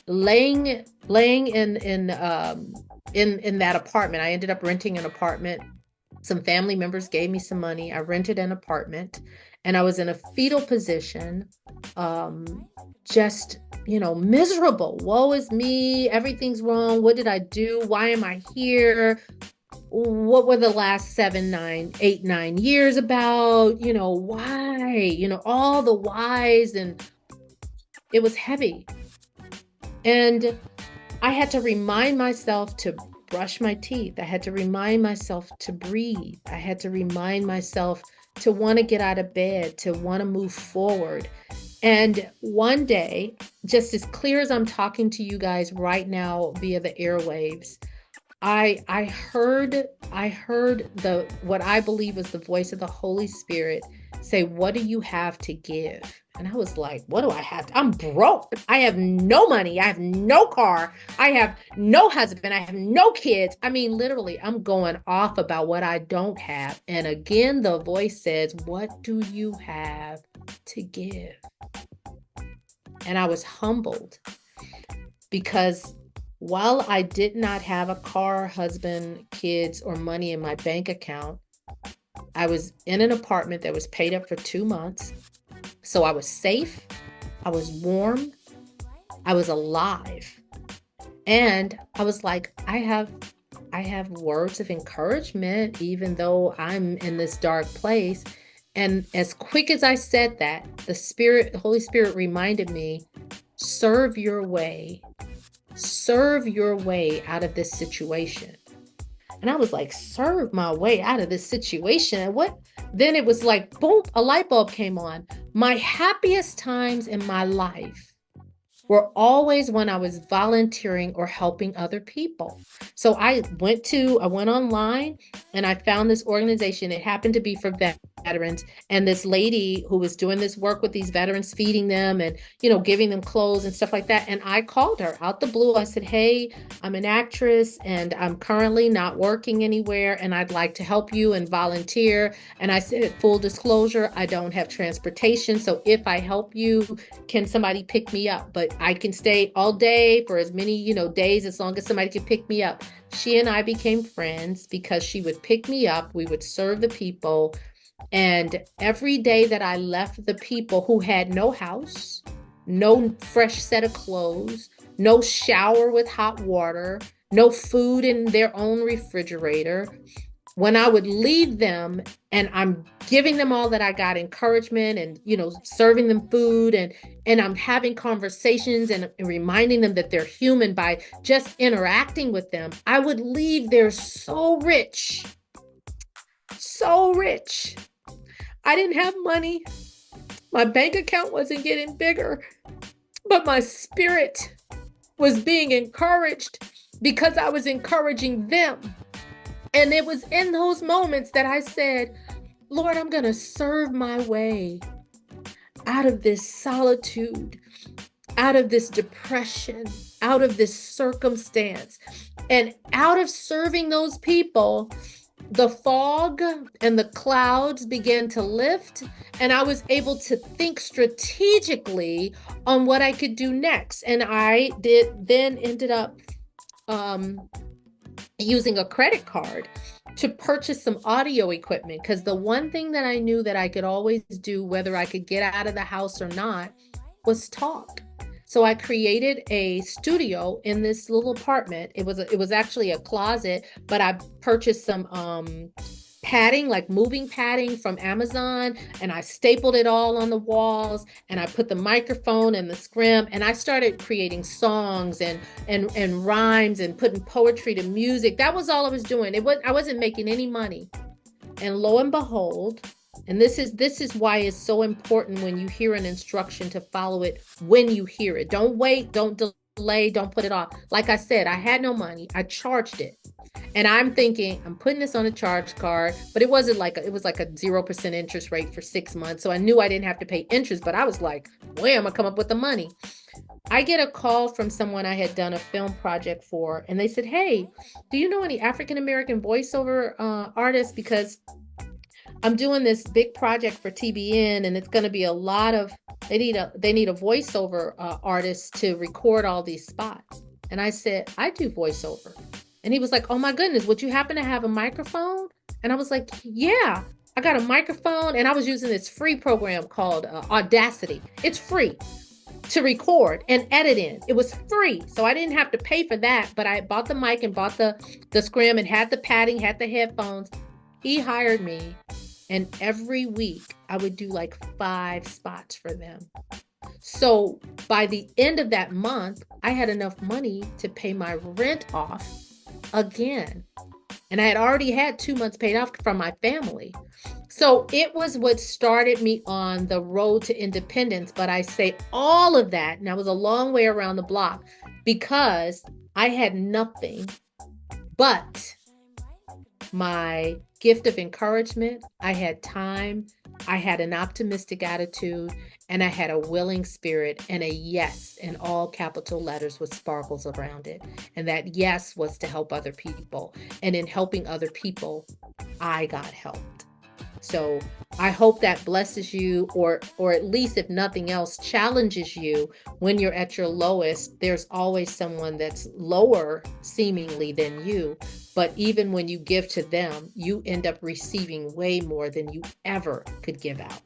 laying in that apartment. I ended up renting an apartment. Some family members gave me some money. I rented an apartment, and I was in a fetal position, just, miserable. Woe is me. Everything's wrong. What did I do? Why am I here? What were the last 9 years about? Why? All the whys, and it was heavy. And I had to remind myself to brush my teeth. I had to remind myself to breathe. I had to remind myself to want to get out of bed, to want to move forward. And one day, just as clear as I'm talking to you guys right now via the airwaves, I heard what I believe was the voice of the Holy Spirit say, "What do you have to give?" And I was like, "What do I have? I'm broke. I have no money. I have no car. I have no husband. I have no kids." I mean, literally, I'm going off about what I don't have. And again, the voice says, "What do you have to give?" And I was humbled because while I did not have a car, husband, kids, or money in my bank account, I was in an apartment that was paid up for 2 months. So I was safe, I was warm, I was alive. And I was like, I have words of encouragement, even though I'm in this dark place. And as quick as I said that, the Holy Spirit reminded me, serve your way out of this situation. And I was like, serve my way out of this situation. And then it was like, boom, a light bulb came on. My happiest times in my life were always when I was volunteering or helping other people. So I went online and I found this organization. It happened to be for veterans, and this lady who was doing this work with these veterans, feeding them and, giving them clothes and stuff like that. And I called her out the blue. I said, "Hey, I'm an actress and I'm currently not working anywhere, and I'd like to help you and volunteer." And I said, full disclosure, I don't have transportation. So if I help you, can somebody pick me up? But I can stay all day for as many, days, as long as somebody can pick me up. She and I became friends because she would pick me up. We would serve the people. And every day that I left the people who had no house, no fresh set of clothes, no shower with hot water, no food in their own refrigerator, when I would leave them and I'm giving them all that I got, encouragement and, serving them food, and I'm having conversations and reminding them that they're human by just interacting with them, I would leave there so rich. So rich. I didn't have money. My bank account wasn't getting bigger, but my spirit was being encouraged because I was encouraging them. And it was in those moments that I said, "Lord, I'm going to serve my way out of this solitude, out of this depression, out of this circumstance." And out of serving those people, the fog and the clouds began to lift, and I was able to think strategically on what I could do next. And I ended up using a credit card to purchase some audio equipment, because the one thing that I knew that I could always do, whether I could get out of the house or not, was talk. So I created a studio in this little apartment. It was actually a closet, but I purchased some padding, like moving padding from Amazon, and I stapled it all on the walls, and I put the microphone and the scrim, and I started creating songs and rhymes and putting poetry to music. That was all I was doing. I wasn't making any money. And lo and behold, and this is why it's so important when you hear an instruction to follow it when you hear it. Don't wait, don't delay, don't put it off. Like I said, I had no money. I charged it. And I'm thinking, I'm putting this on a charge card, but it was like a 0% interest rate for 6 months. So I knew I didn't have to pay interest, but I was like, where am I come up with the money? I get a call from someone I had done a film project for, and they said, hey, do you know any African American voiceover artists? Because I'm doing this big project for TBN, and it's going to be a lot of, they need a voiceover artist to record all these spots. And I said, I do voiceover. And he was like, oh my goodness, would you happen to have a microphone? And I was like, yeah, I got a microphone. And I was using this free program called Audacity. It's free to record and edit in. It was free. So I didn't have to pay for that, but I bought the mic and bought the scrim and had the padding, had the headphones. He hired me. And every week I would do like 5 spots for them. So by the end of that month, I had enough money to pay my rent off again. And I had already had 2 months paid off from my family. So it was what started me on the road to independence. But I say all of that, and I was a long way around the block, because I had nothing but my gift of encouragement. I had time, I had an optimistic attitude, and I had a willing spirit, and a yes in all capital letters with sparkles around it. And that yes was to help other people. And in helping other people, I got helped. So I hope that blesses you, or at least, if nothing else, challenges you when you're at your lowest. There's always someone that's lower seemingly than you, but even when you give to them, you end up receiving way more than you ever could give out.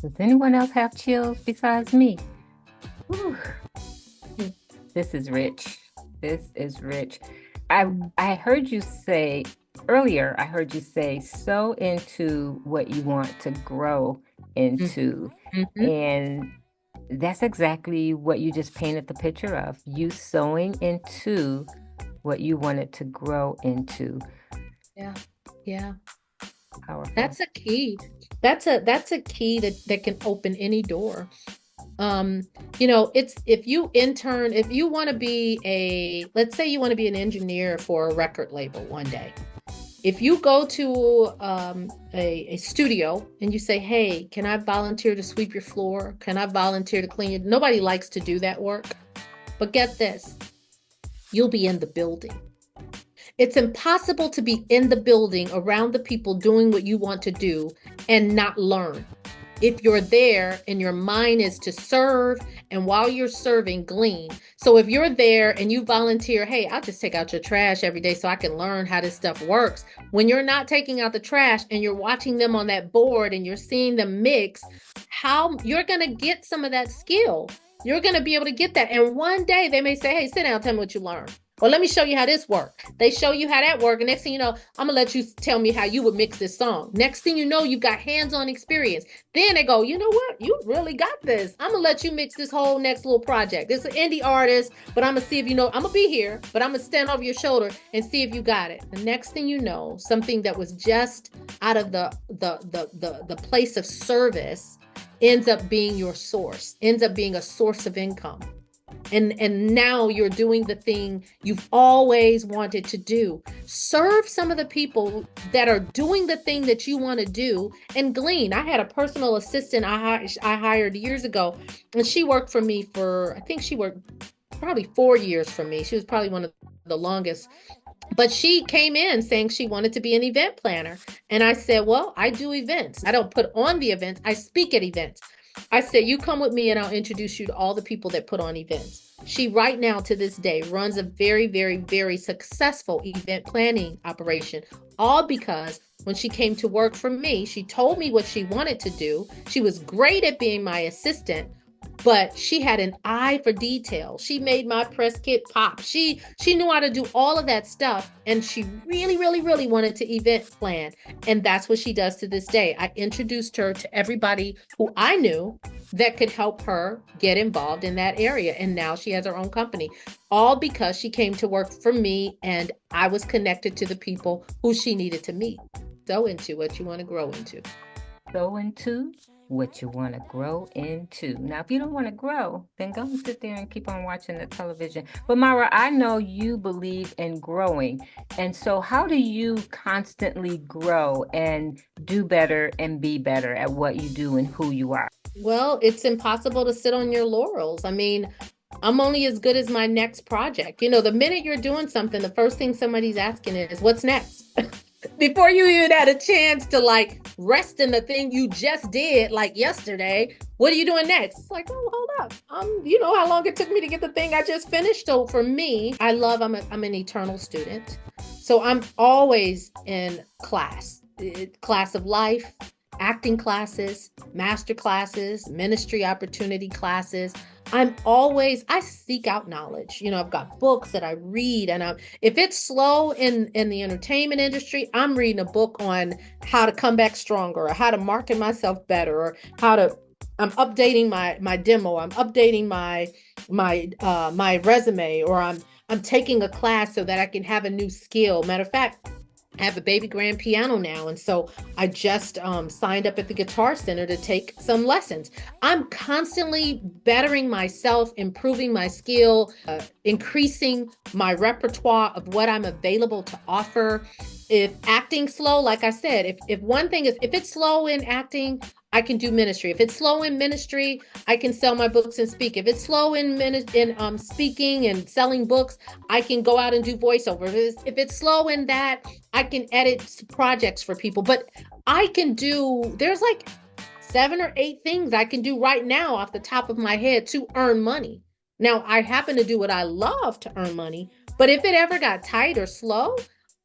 Does anyone else have chills besides me? Whew. This is rich. This is rich. I heard you say earlier, sow into what you want to grow into. Mm-hmm. And that's exactly what you just painted the picture of. You sowing into what you wanted to grow into. Yeah. Powerful. That's a key. That's a key that can open any door. It's, if you want to be let's say you want to be an engineer for a record label one day. If you go to a studio and you say, hey, can I volunteer to sweep your floor? Can I volunteer to clean it? Nobody likes to do that work. But get this, you'll be in the building. It's impossible to be in the building around the people doing what you want to do and not learn. If you're there and your mind is to serve, and while you're serving, glean. So if you're there and you volunteer, hey, I'll just take out your trash every day so I can learn how this stuff works. When you're not taking out the trash and you're watching them on that board and you're seeing them mix, how you're going to get some of that skill. You're going to be able to get that. And one day they may say, hey, sit down, tell me what you learned. Or let me show you how this works. They show you how that works. And next thing you know, I'm going to let you tell me how you would mix this song. Next thing you know, you've got hands-on experience. Then they go, you know what? You really got this. I'm going to let you mix this whole next little project. This is an indie artist, but I'm going to see if you know, I'm going to be here, but I'm going to stand over your shoulder and see if you got it. The next thing you know, something that was just out of the place of service ends up being your source, ends up being a source of income. And now you're doing the thing you've always wanted to do. Serve some of the people that are doing the thing that you want to do and glean. I had a personal assistant I hired years ago, and she worked for me I think she worked probably 4 years for me. She was probably one of the longest. But she came in saying she wanted to be an event planner. And I said, well, I do events. I don't put on the events. I speak at events. I said, you come with me and I'll introduce you to all the people that put on events. She right now to this day runs a very, very, very successful event planning operation, all because when she came to work for me, she told me what she wanted to do. She was great at being my assistant, but she had an eye for detail. She made my press kit pop. She knew how to do all of that stuff. And she really, really, really wanted to event plan. And that's what she does to this day. I introduced her to everybody who I knew that could help her get involved in that area. And now she has her own company, all because she came to work for me and I was connected to the people who she needed to meet. So into what you want to grow into. Go into what you want to grow into. Now, if you don't want to grow, then go and sit there and keep on watching the television. But Maura, I know you believe in growing. And so how do you constantly grow and do better and be better at what you do and who you are? Well, it's impossible to sit on your laurels. I mean, I'm only as good as my next project. You know, the minute you're doing something, the first thing somebody's asking is, what's next? Before you even had a chance to like rest in the thing you just did, like yesterday, what are you doing next? It's like, oh, hold up. You know how long it took me to get the thing I just finished. So for me, I'm an eternal student. So I'm always in class of life, acting classes, master classes, ministry opportunity classes. I seek out knowledge. You know, I've got books that I read, and if it's slow in the entertainment industry, I'm reading a book on how to come back stronger, or how to market myself better, or I'm updating my demo, I'm updating my resume, or I'm taking a class so that I can have a new skill. Matter of fact, I have a baby grand piano now, and so I just signed up at the Guitar Center to take some lessons. I'm constantly bettering myself, improving my skill, increasing my repertoire of what I'm available to offer. If acting slow, like I said, if one thing is, if it's slow in acting, I can do ministry. If it's slow in ministry, I can sell my books and speak. If it's slow in speaking and selling books, I can go out and do voiceover. If it's slow in that, I can edit projects for people. But there's like 7 or 8 things I can do right now off the top of my head to earn money. Now, I happen to do what I love to earn money, but if it ever got tight or slow,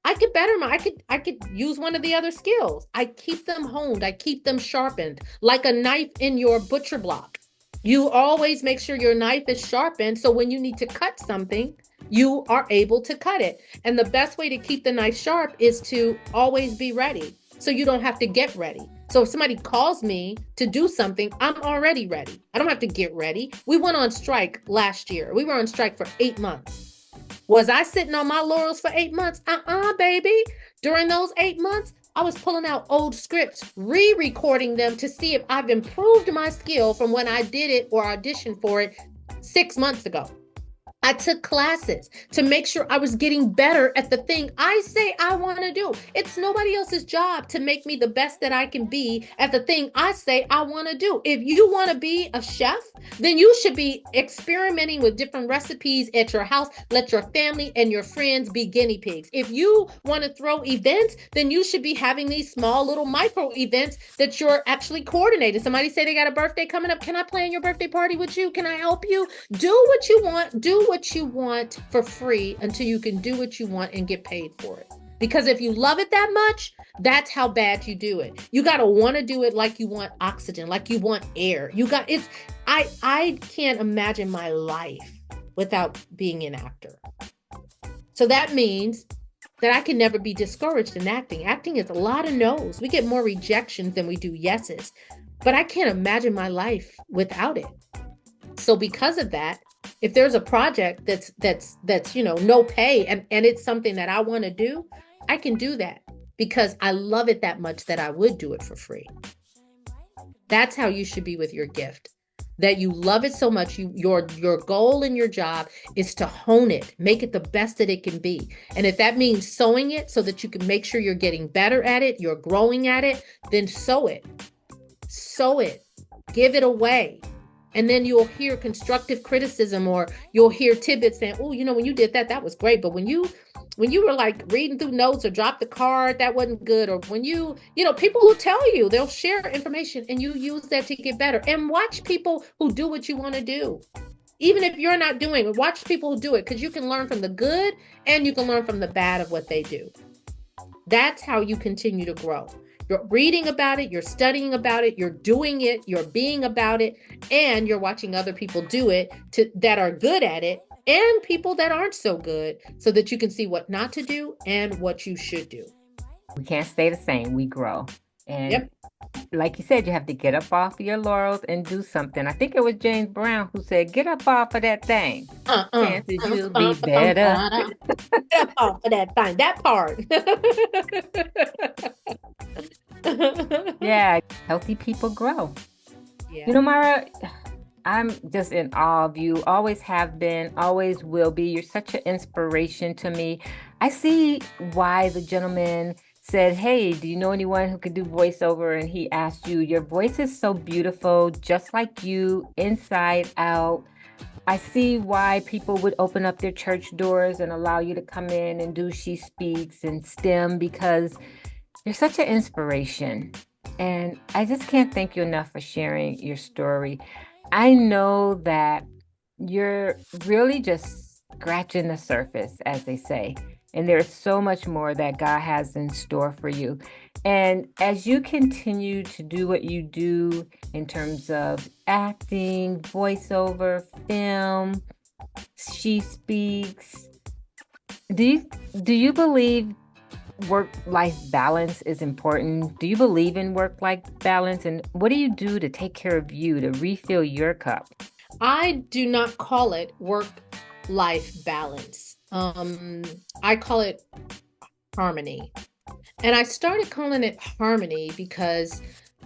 I could use one of the other skills. I keep them honed. I keep them sharpened like a knife in your butcher block. You always make sure your knife is sharpened, so when you need to cut something, you are able to cut it. And the best way to keep the knife sharp is to always be ready, so you don't have to get ready. So if somebody calls me to do something, I'm already ready. I don't have to get ready. We went on strike last year. We were on strike for 8 months. Was I sitting on my laurels for 8 months? Baby. During those 8 months, I was pulling out old scripts, re-recording them to see if I've improved my skill from when I did it or auditioned for it 6 months ago. I took classes to make sure I was getting better at the thing I say I want to do. It's nobody else's job to make me the best that I can be at the thing I say I want to do. If you want to be a chef, then you should be experimenting with different recipes at your house. Let your family and your friends be guinea pigs. If you want to throw events, then you should be having these small little micro events that you're actually coordinating. Somebody say they got a birthday coming up. Can I plan your birthday party with you? Can I help you? Do what you want. Do what you want for free until you can do what you want and get paid for it. Because if you love it that much, that's how bad you do it. You got to want to do it like you want oxygen, like you want air. I can't imagine my life without being an actor. So that means that I can never be discouraged in acting. Acting is a lot of no's. We get more rejections than we do yeses. But I can't imagine my life without it. So because of that, if there's a project that's no pay and it's something that I want to do, I can do that because I love it that much that I would do it for free. That's how you should be with your gift. That you love it so much, your goal in your job is to hone it, make it the best that it can be. And if that means sewing it so that you can make sure you're getting better at it, you're growing at it, then sew it. Sew it. Give it away. And then you'll hear constructive criticism, or you'll hear tidbits saying, oh, when you did that, that was great. But when you were like reading through notes or dropped the card, that wasn't good. Or when people will tell you, they'll share information and you use that to get better. And watch people who do what you want to do. Even if you're not doing it, watch people who do it, because you can learn from the good and you can learn from the bad of what they do. That's how you continue to grow. You're reading about it, you're studying about it, you're doing it, you're being about it, and you're watching other people do it that are good at it, and people that aren't so good, so that you can see what not to do and what you should do. We can't stay the same. We grow. And like you said, you have to get up off your laurels and do something. I think it was James Brown who said, get up off of that thing. Chances you'll be better. Get up off of that thing. That part. Yeah, healthy people grow. Yeah. Mara, I'm just in awe of you. Always have been, always will be. You're such an inspiration to me. I see why the gentleman said, "Hey, do you know anyone who could do voiceover?" And he asked you. Your voice is so beautiful, just like you, inside out. I see why people would open up their church doors and allow you to come in and do She Speaks and STEM, because you're such an inspiration. And I just can't thank you enough for sharing your story. I know that you're really just scratching the surface, as they say. And there's so much more that God has in store for you. And as you continue to do what you do in terms of acting, voiceover, film, She Speaks, do you, do you believe work-life balance is important? Do you believe in work-life balance? And what do you do to take care of you, to refill your cup? I do not call it work-life balance. I call it harmony. And I started calling it harmony because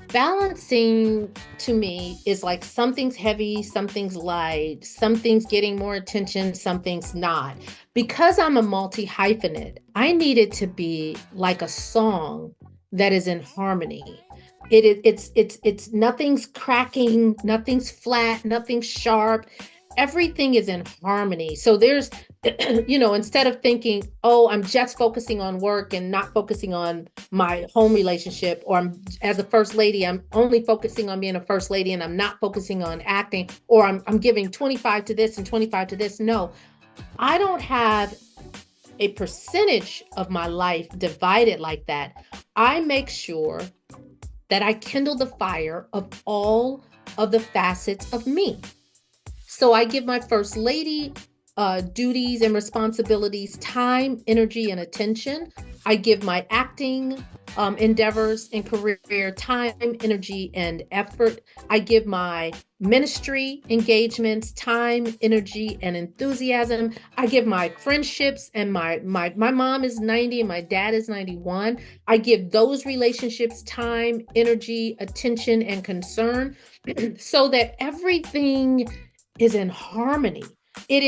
balancing to me is like something's heavy, something's light, something's getting more attention, something's not. Because I'm a multi-hyphenate, I need it to be like a song that is in harmony. It's nothing's cracking, nothing's flat, nothing's sharp. Everything is in harmony. So there's instead of thinking, oh, I'm just focusing on work and not focusing on my home relationship, or I'm as a first lady, I'm only focusing on being a first lady and I'm not focusing on acting, or I'm giving 25 to this and 25 to this. No, I don't have a percentage of my life divided like that. I make sure that I kindle the fire of all of the facets of me. So I give my first lady duties and responsibilities time, energy, and attention. I give my acting endeavors and career time, energy, and effort. I give my ministry engagements time, energy, and enthusiasm. I give my friendships, and my mom is 90 and my dad is 91. I give those relationships time, energy, attention, and concern so that everything is in harmony. And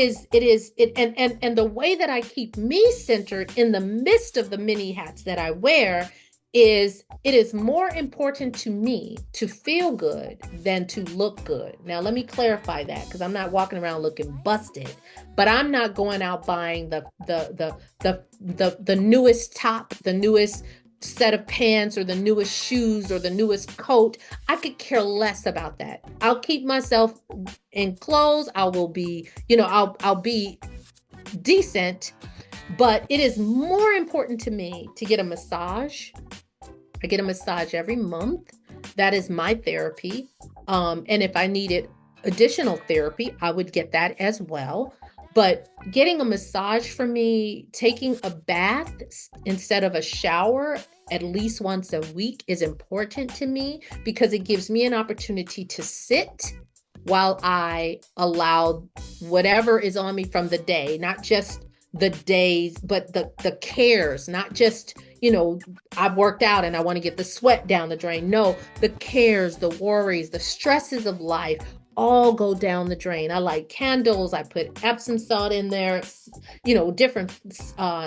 the way that I keep me centered in the midst of the many hats that I wear is it is more important to me to feel good than to look good. Now let me clarify that, because I'm not walking around looking busted, but I'm not going out buying the newest top, the newest set of pants, or the newest shoes, or the newest coat. I could care less about that. I'll keep myself in clothes. I will be, I'll be decent, but it is more important to me to get a massage. I get a massage every month. That is my therapy. And if I needed additional therapy, I would get that as well. But getting a massage for me, taking a bath instead of a shower at least once a week is important to me, because it gives me an opportunity to sit while I allow whatever is on me from the day, not just the days, but the cares, not just, I've worked out and I want to get the sweat down the drain. No, the cares, the worries, the stresses of life all go down the drain. I light candles. I put Epsom salt in there, different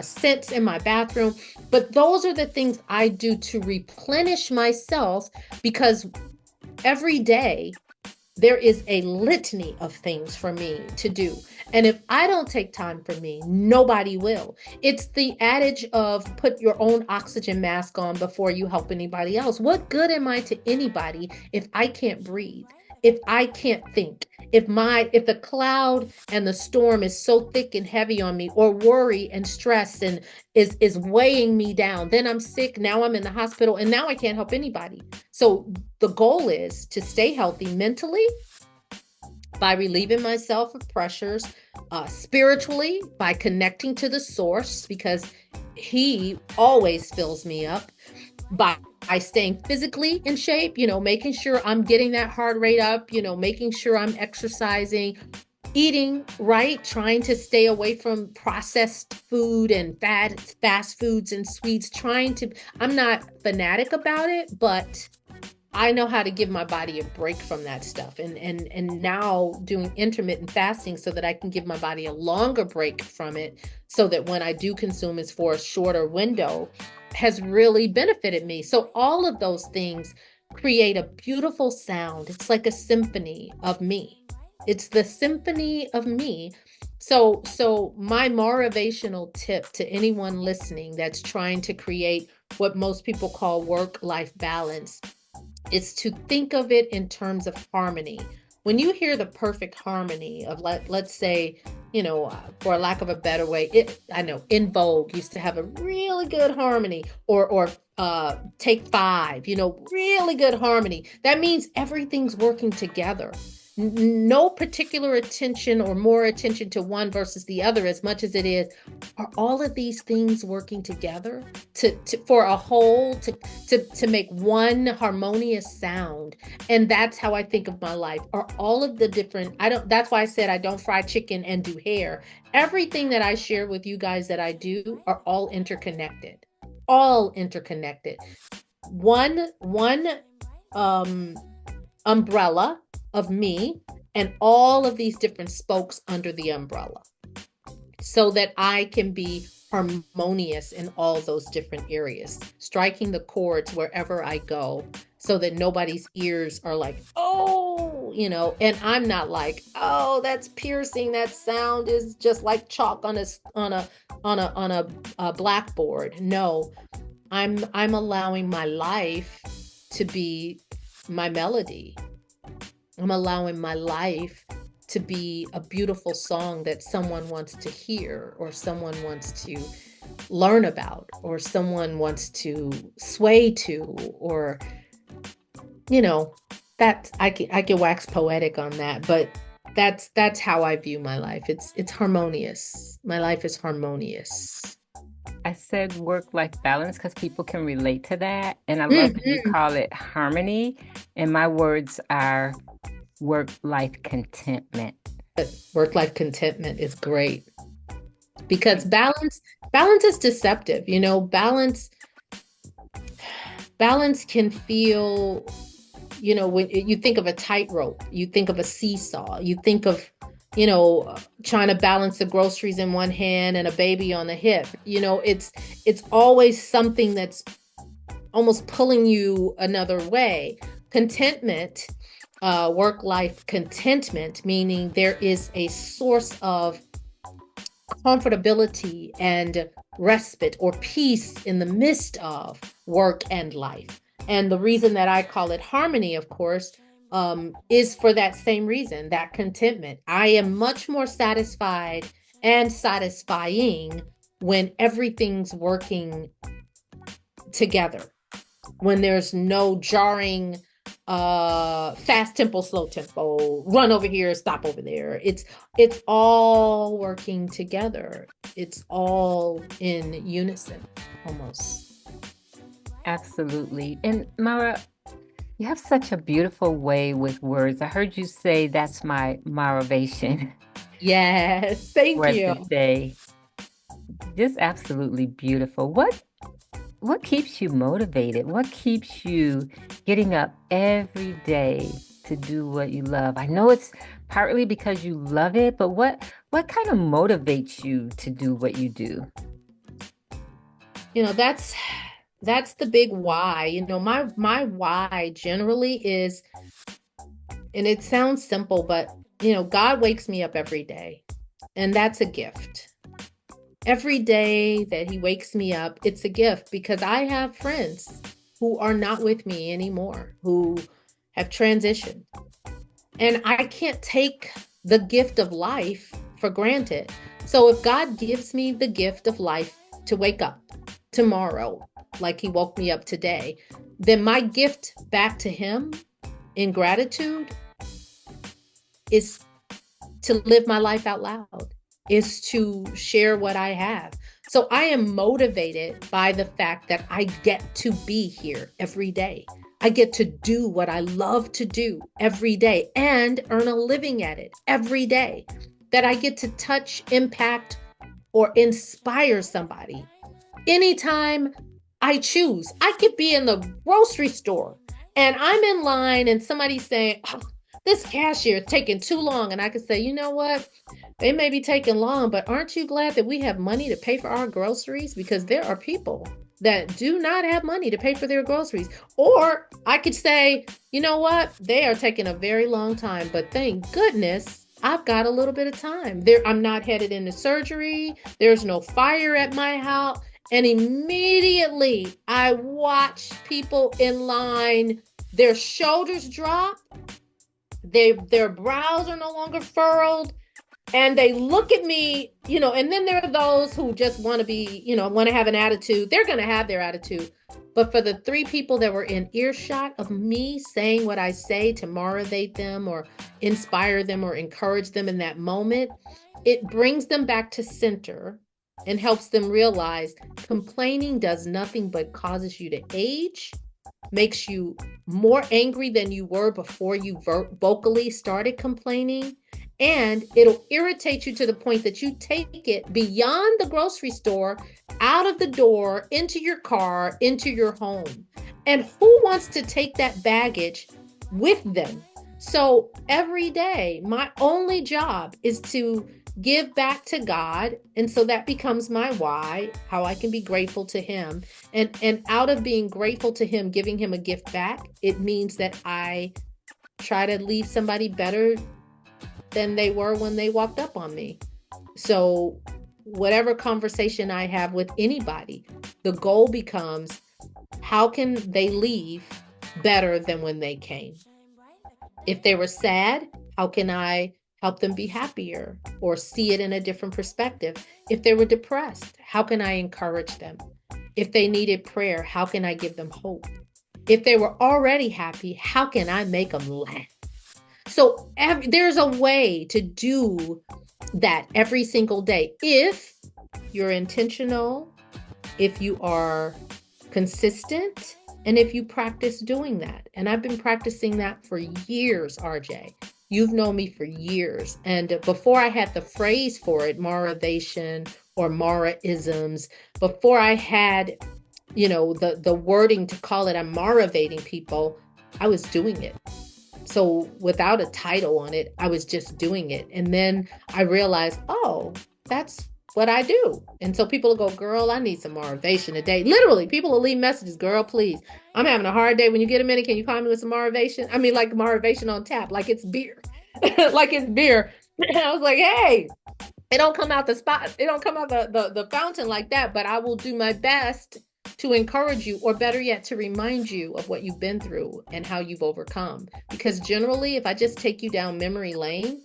scents in my bathroom. But those are the things I do to replenish myself, because every day there is a litany of things for me to do. And if I don't take time for me, nobody will. It's the adage of put your own oxygen mask on before you help anybody else. What good am I to anybody if I can't breathe? If I can't think, if the cloud and the storm is so thick and heavy on me, or worry and stress and is weighing me down, then I'm sick. Now I'm in the hospital and now I can't help anybody. So the goal is to stay healthy mentally by relieving myself of pressures, spiritually by connecting to the source, because he always fills me up, by staying physically in shape, making sure I'm getting that heart rate up, making sure I'm exercising, eating right, trying to stay away from processed food and fast foods and sweets, I'm not fanatic about it, but I know how to give my body a break from that stuff. And now doing intermittent fasting so that I can give my body a longer break from it, so that when I do consume it's for a shorter window, has really benefited me. So all of those things create a beautiful sound. It's like a symphony of me. It's the symphony of me. So my motivational tip to anyone listening that's trying to create what most people call work-life balance is to think of it in terms of harmony. When you hear the perfect harmony of, let's say, for lack of a better way, I know In Vogue used to have a really good harmony, or Take Five, really good harmony. That means everything's working together. No particular attention or more attention to one versus the other, as much as it is, are all of these things working together for a whole, to make one harmonious sound. And that's how I think of my life. Are all of the different, that's why I said I don't fry chicken and do hair. Everything that I share with you guys that I do are all interconnected. All interconnected. One umbrella of me, and all of these different spokes under the umbrella, so that I can be harmonious in all those different areas, striking the chords wherever I go, so that nobody's ears are like, oh, and I'm not like, oh, that's piercing. That sound is just like chalk on a blackboard. No, I'm allowing my life to be my melody. I'm allowing my life to be a beautiful song that someone wants to hear, or someone wants to learn about, or someone wants to sway to, or, that I can wax poetic on that, but that's how I view my life. It's harmonious. My life is harmonious. I said work-life balance because people can relate to that. And I love that you call it harmony. And my words are work-life contentment. Work-life contentment is great, because balance is deceptive. Balance can feel, when you think of a tightrope, you think of a seesaw, you think of, trying to balance the groceries in one hand and a baby on the hip. It's always something that's almost pulling you another way. Contentment, work-life contentment, meaning there is a source of comfortability and respite or peace in the midst of work and life. And the reason that I call it harmony, of course, is for that same reason, that contentment. I am much more satisfied and satisfying when everything's working together, when there's no jarring, fast tempo, slow tempo, run over here, stop over there. It's all working together. It's all in unison, almost. Absolutely. And Maura, you have such a beautiful way with words. I heard you say that's my motivation. Yes, thank you. Today. Just absolutely beautiful. What keeps you motivated? What keeps you getting up every day to do what you love? I know it's partly because you love it, but what kind of motivates you to do what you do? That's the big why. My why generally is, and it sounds simple, but God wakes me up every day, and that's a gift. Every day that he wakes me up, it's a gift, because I have friends who are not with me anymore, who have transitioned. And I can't take the gift of life for granted. So if God gives me the gift of life to wake up tomorrow, like he woke me up today, then my gift back to him in gratitude is to live my life out loud, is to share what I have. So I am motivated by the fact that I get to be here every day. I get to do what I love to do every day and earn a living at it every day. That I get to touch, impact, or inspire somebody anytime I choose. I could be in the grocery store And I'm in line and somebody's saying, oh, this cashier is taking too long. And I could say, you know what? They may be taking long, but aren't you glad that we have money to pay for our groceries? Because there are people that do not have money to pay for their groceries. Or I could say, you know what? They are taking a very long time, but thank goodness I've got a little bit of time. I'm not headed into surgery. There's no fire at my house. And immediately I watch people in line, their shoulders drop, their brows are no longer furrowed, and they look at me, and then there are those who just want to be, want to have an attitude. They're going to have their attitude. But for the 3 people that were in earshot of me saying what I say to motivate them or inspire them or encourage them in that moment, it brings them back to center and helps them realize complaining does nothing but causes you to age, makes you more angry than you were before you vocally started complaining. And it'll irritate you to the point that you take it beyond the grocery store, out of the door, into your car, into your home. And who wants to take that baggage with them? So every day, my only job is to give back to God. And so that becomes my why, how I can be grateful to him. And out of being grateful to him, giving him a gift back, it means that I try to leave somebody better than they were when they walked up on me. So whatever conversation I have with anybody, the goal becomes, how can they leave better than when they came? If they were sad, how can I help them be happier or see it in a different perspective? If they were depressed, how can I encourage them? If they needed prayer, how can I give them hope? If they were already happy, how can I make them laugh? So there's a way to do that every single day. If you're intentional, if you are consistent, and if you practice doing that. And I've been practicing that for years, RJ. You've known me for years. And before I had the phrase for it, Mauravation or Maura-isms, before I had, the wording to call it, I'm Mauravating people, I was doing it. So without a title on it, I was just doing it. And then I realized, oh, that's what I do. And so people will go, girl, I need some motivation today. Literally, people will leave messages, girl, please. I'm having a hard day. When you get a minute, can you call me with some motivation? I mean, like motivation on tap, like it's beer, like it's beer. And I was like, hey, it don't come out the spot. It don't come out the fountain like that, but I will do my best to encourage you, or better yet, to remind you of what you've been through and how you've overcome. Because generally, if I just take you down memory lane,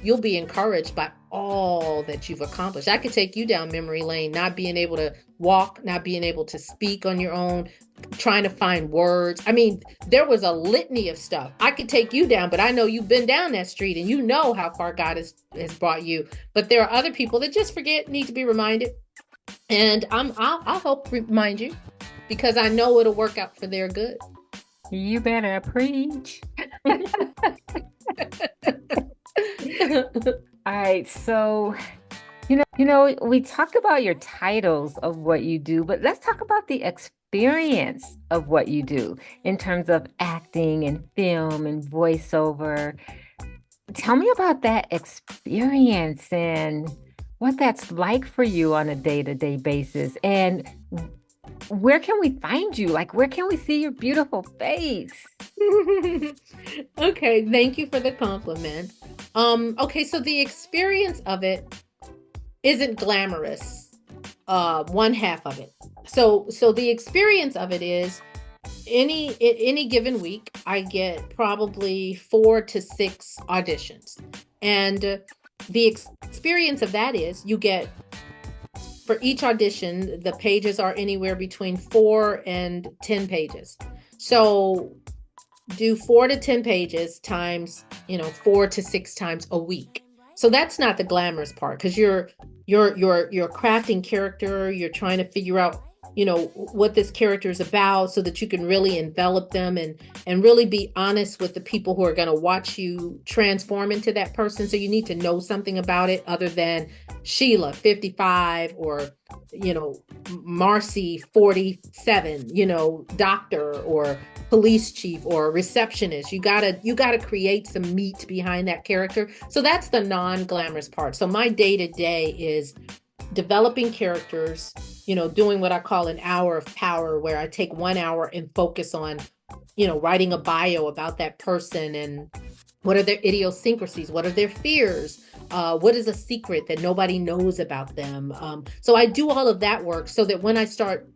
you'll be encouraged by all that you've accomplished. I could take you down memory lane, not being able to walk, not being able to speak on your own, trying to find words. I mean, there was a litany of stuff. I could take you down, but I know you've been down that street and you know how far God has brought you. But there are other people that just forget, need to be reminded. And I'll help remind you, because I know it'll work out for their good. You better preach. All right, so we talk about your titles of what you do, but let's talk about the experience of what you do in terms of acting and film and voiceover. Tell me about that experience and what that's like for you on a day-to-day basis, and where can we find you? Like, where can we see your beautiful face? Okay, thank you for the compliment. Okay, so the experience of it isn't glamorous. One half of it. So the experience of it is any given week, I get probably 4 to 6 auditions, and the experience of that is you get, for each audition, the pages are anywhere between 4 and 10 pages. So do 4 to 10 pages times, 4 to 6 times a week. So that's not the glamorous part, because you're crafting character. You're trying to figure out, what this character is about, so that you can really envelop them and really be honest with the people who are going to watch you transform into that person. So you need to know something about it other than Sheila, 55, or, Marcy, 47, doctor, or police chief or a receptionist. You gotta create some meat behind that character. So that's the non-glamorous part. So my day-to-day is developing characters, doing what I call an hour of power, where I take 1 hour and focus on, writing a bio about that person and what are their idiosyncrasies, what are their fears, what is a secret that nobody knows about them. So I do all of that work so that when I start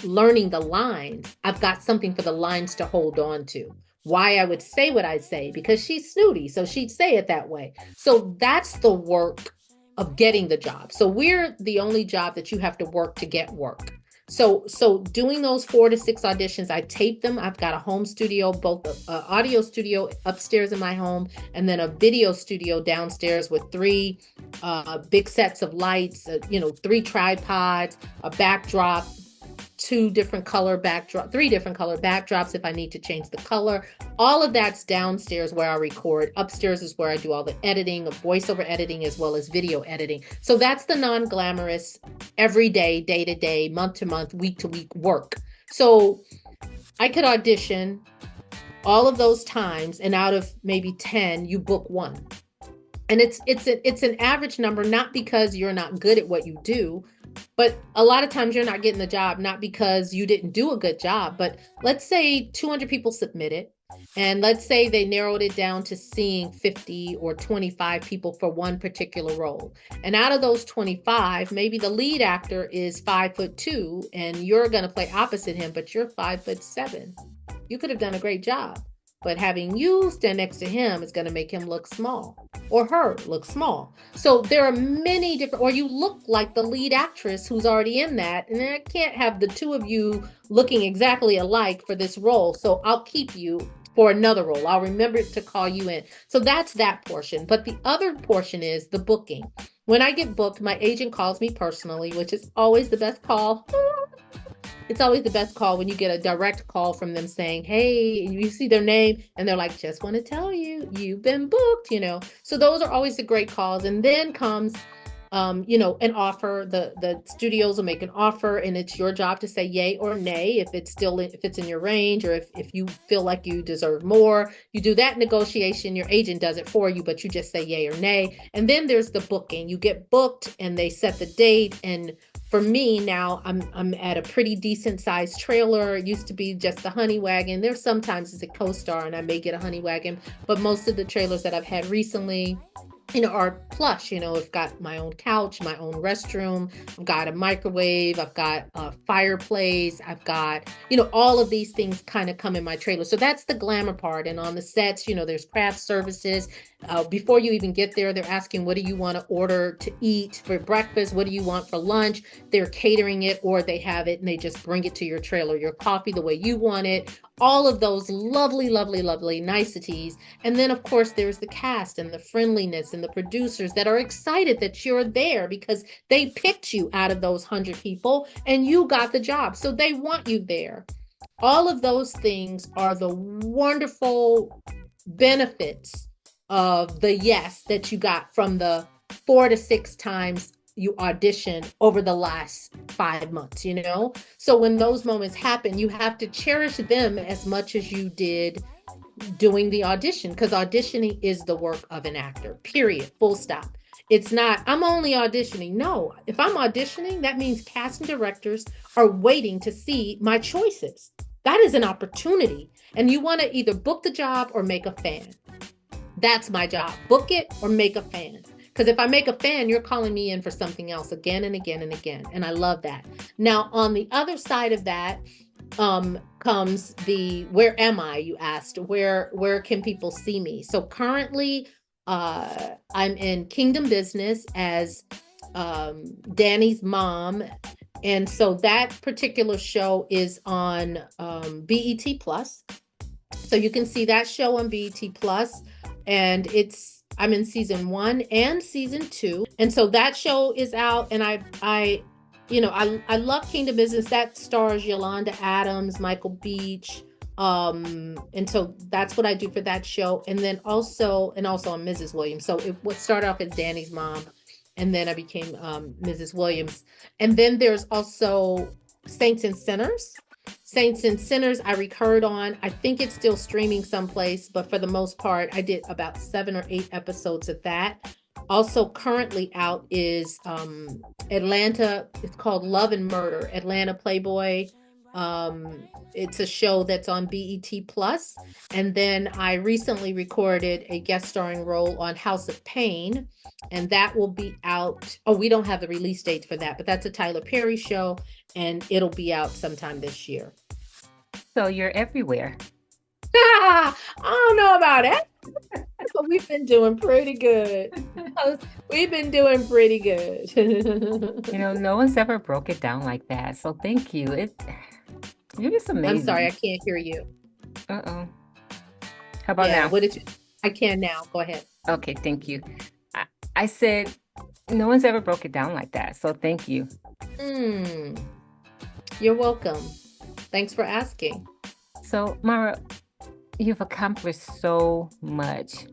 learning the lines, I've got something for the lines to hold on to. Why I would say what I say, because she's snooty, so she'd say it that way. So that's the work of getting the job. So we're the only job that you have to work to get work. So doing those 4 to 6 auditions, I tape them. I've got a home studio, both an audio studio upstairs in my home, and then a video studio downstairs with 3 big sets of lights, 3 tripods, a backdrop, 3 different color backdrops if I need to change the color. All of that's downstairs where I record. Upstairs is where I do all the editing, of voiceover editing, as well as video editing. So that's the non-glamorous, everyday, day-to-day, month-to-month, week-to-week work. So I could audition all of those times, and out of maybe 10, you book 1. And it's an average number, not because you're not good at what you do, but a lot of times you're not getting the job, not because you didn't do a good job. But let's say 200 people submitted, and let's say they narrowed it down to seeing 50 or 25 people for one particular role. And out of those 25, maybe the lead actor is 5'2", and you're going to play opposite him, but you're 5'7". You could have done a great job, but having you stand next to him is going to make him look small, or her look small. So there are many different, or you look like the lead actress who's already in that, and I can't have the 2 of you looking exactly alike for this role. So I'll keep you for another role. I'll remember to call you in. So that's that portion. But the other portion is the booking. When I get booked, my agent calls me personally, which is always the best call. It's always the best call when you get a direct call from them saying, hey, you see their name and they're like, just want to tell you, you've been booked, So those are always the great calls. And then comes, an offer. The studios will make an offer, and it's your job to say yay or nay if it's in your range, or if you feel like you deserve more. You do that negotiation. Your agent does it for you, but you just say yay or nay. And then there's the booking. You get booked and they set the date. And for me now, I'm at a pretty decent sized trailer. It used to be just the honey wagon. There's sometimes it's a co-star and I may get a honey wagon, but most of the trailers that I've had recently, are plush. I've got my own couch, my own restroom, I've got a microwave, I've got a fireplace, I've got, all of these things kind of come in my trailer. So that's the glamour part. And on the sets, there's craft services. Before you even get there, they're asking, what do you want to order to eat for breakfast? What do you want for lunch? They're catering it, or they have it and they just bring it to your trailer, your coffee the way you want it, all of those lovely, lovely, lovely niceties. And then of course there's the cast and the friendliness and the producers that are excited that you're there because they picked you out of those 100 people and you got the job. So they want you there. All of those things are the wonderful benefits of the yes that you got from the 4 to 6 times you audition over the last 5 months, So when those moments happen, you have to cherish them as much as you did doing the audition, because auditioning is the work of an actor, period, full stop. It's not, I'm only auditioning. No, if I'm auditioning, that means casting directors are waiting to see my choices. That is an opportunity. And you want to either book the job or make a fan. That's my job. Book it or make a fan. Because if I make a fan, you're calling me in for something else again and again and again. And I love that. Now, on the other side of that comes the, where am I, you asked, where can people see me? So currently, I'm in Kingdom Business as Danny's mom. And so that particular show is on BET Plus. So you can see that show on BET Plus. And I'm in season 1 and season 2. And so that show is out, and I love Kingdom Business. That stars Yolanda Adams, Michael Beach. And so that's what I do for that show. And then also I'm Mrs. Williams. So it would start off as Danny's mom, and then I became Mrs. Williams. And then there's also Saints and Sinners. Saints and Sinners, I recurred on. I think it's still streaming someplace, but for the most part, I did about 7 or 8 episodes of that. Also, currently out is Atlanta. It's called Love and Murder, Atlanta Playboy. It's a show that's on BET Plus. And then I recently recorded a guest starring role on House of Pain, and that will be out. Oh, we don't have the release date for that, but that's a Tyler Perry show, and it'll be out sometime this year. So you're everywhere. I don't know about it, but we've been doing pretty good. We've been doing pretty good. No one's ever broke it down like that. So thank you. You're just amazing. I'm sorry, I can't hear you. Uh-oh. How about now? What did you? I can now. Go ahead. Okay, thank you. I said no one's ever broke it down like that. So thank you. You're welcome. Thanks for asking. So, Maura, you've accomplished so much.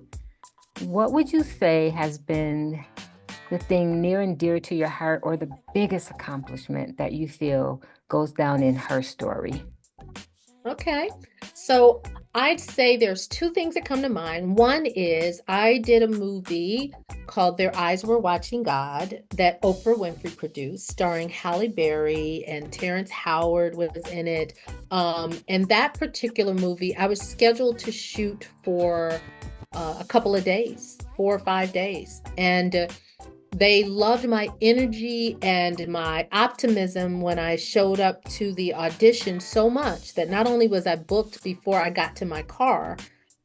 What would you say has been the thing near and dear to your heart, or the biggest accomplishment that you feel goes down in her story? Okay. So I'd say there's 2 things that come to mind. One is I did a movie called Their Eyes Were Watching God that Oprah Winfrey produced, starring Halle Berry, and Terrence Howard was in it. And that particular movie, I was scheduled to shoot for a couple of days, 4 or 5 days. And they loved my energy and my optimism when I showed up to the audition so much that not only was I booked before I got to my car,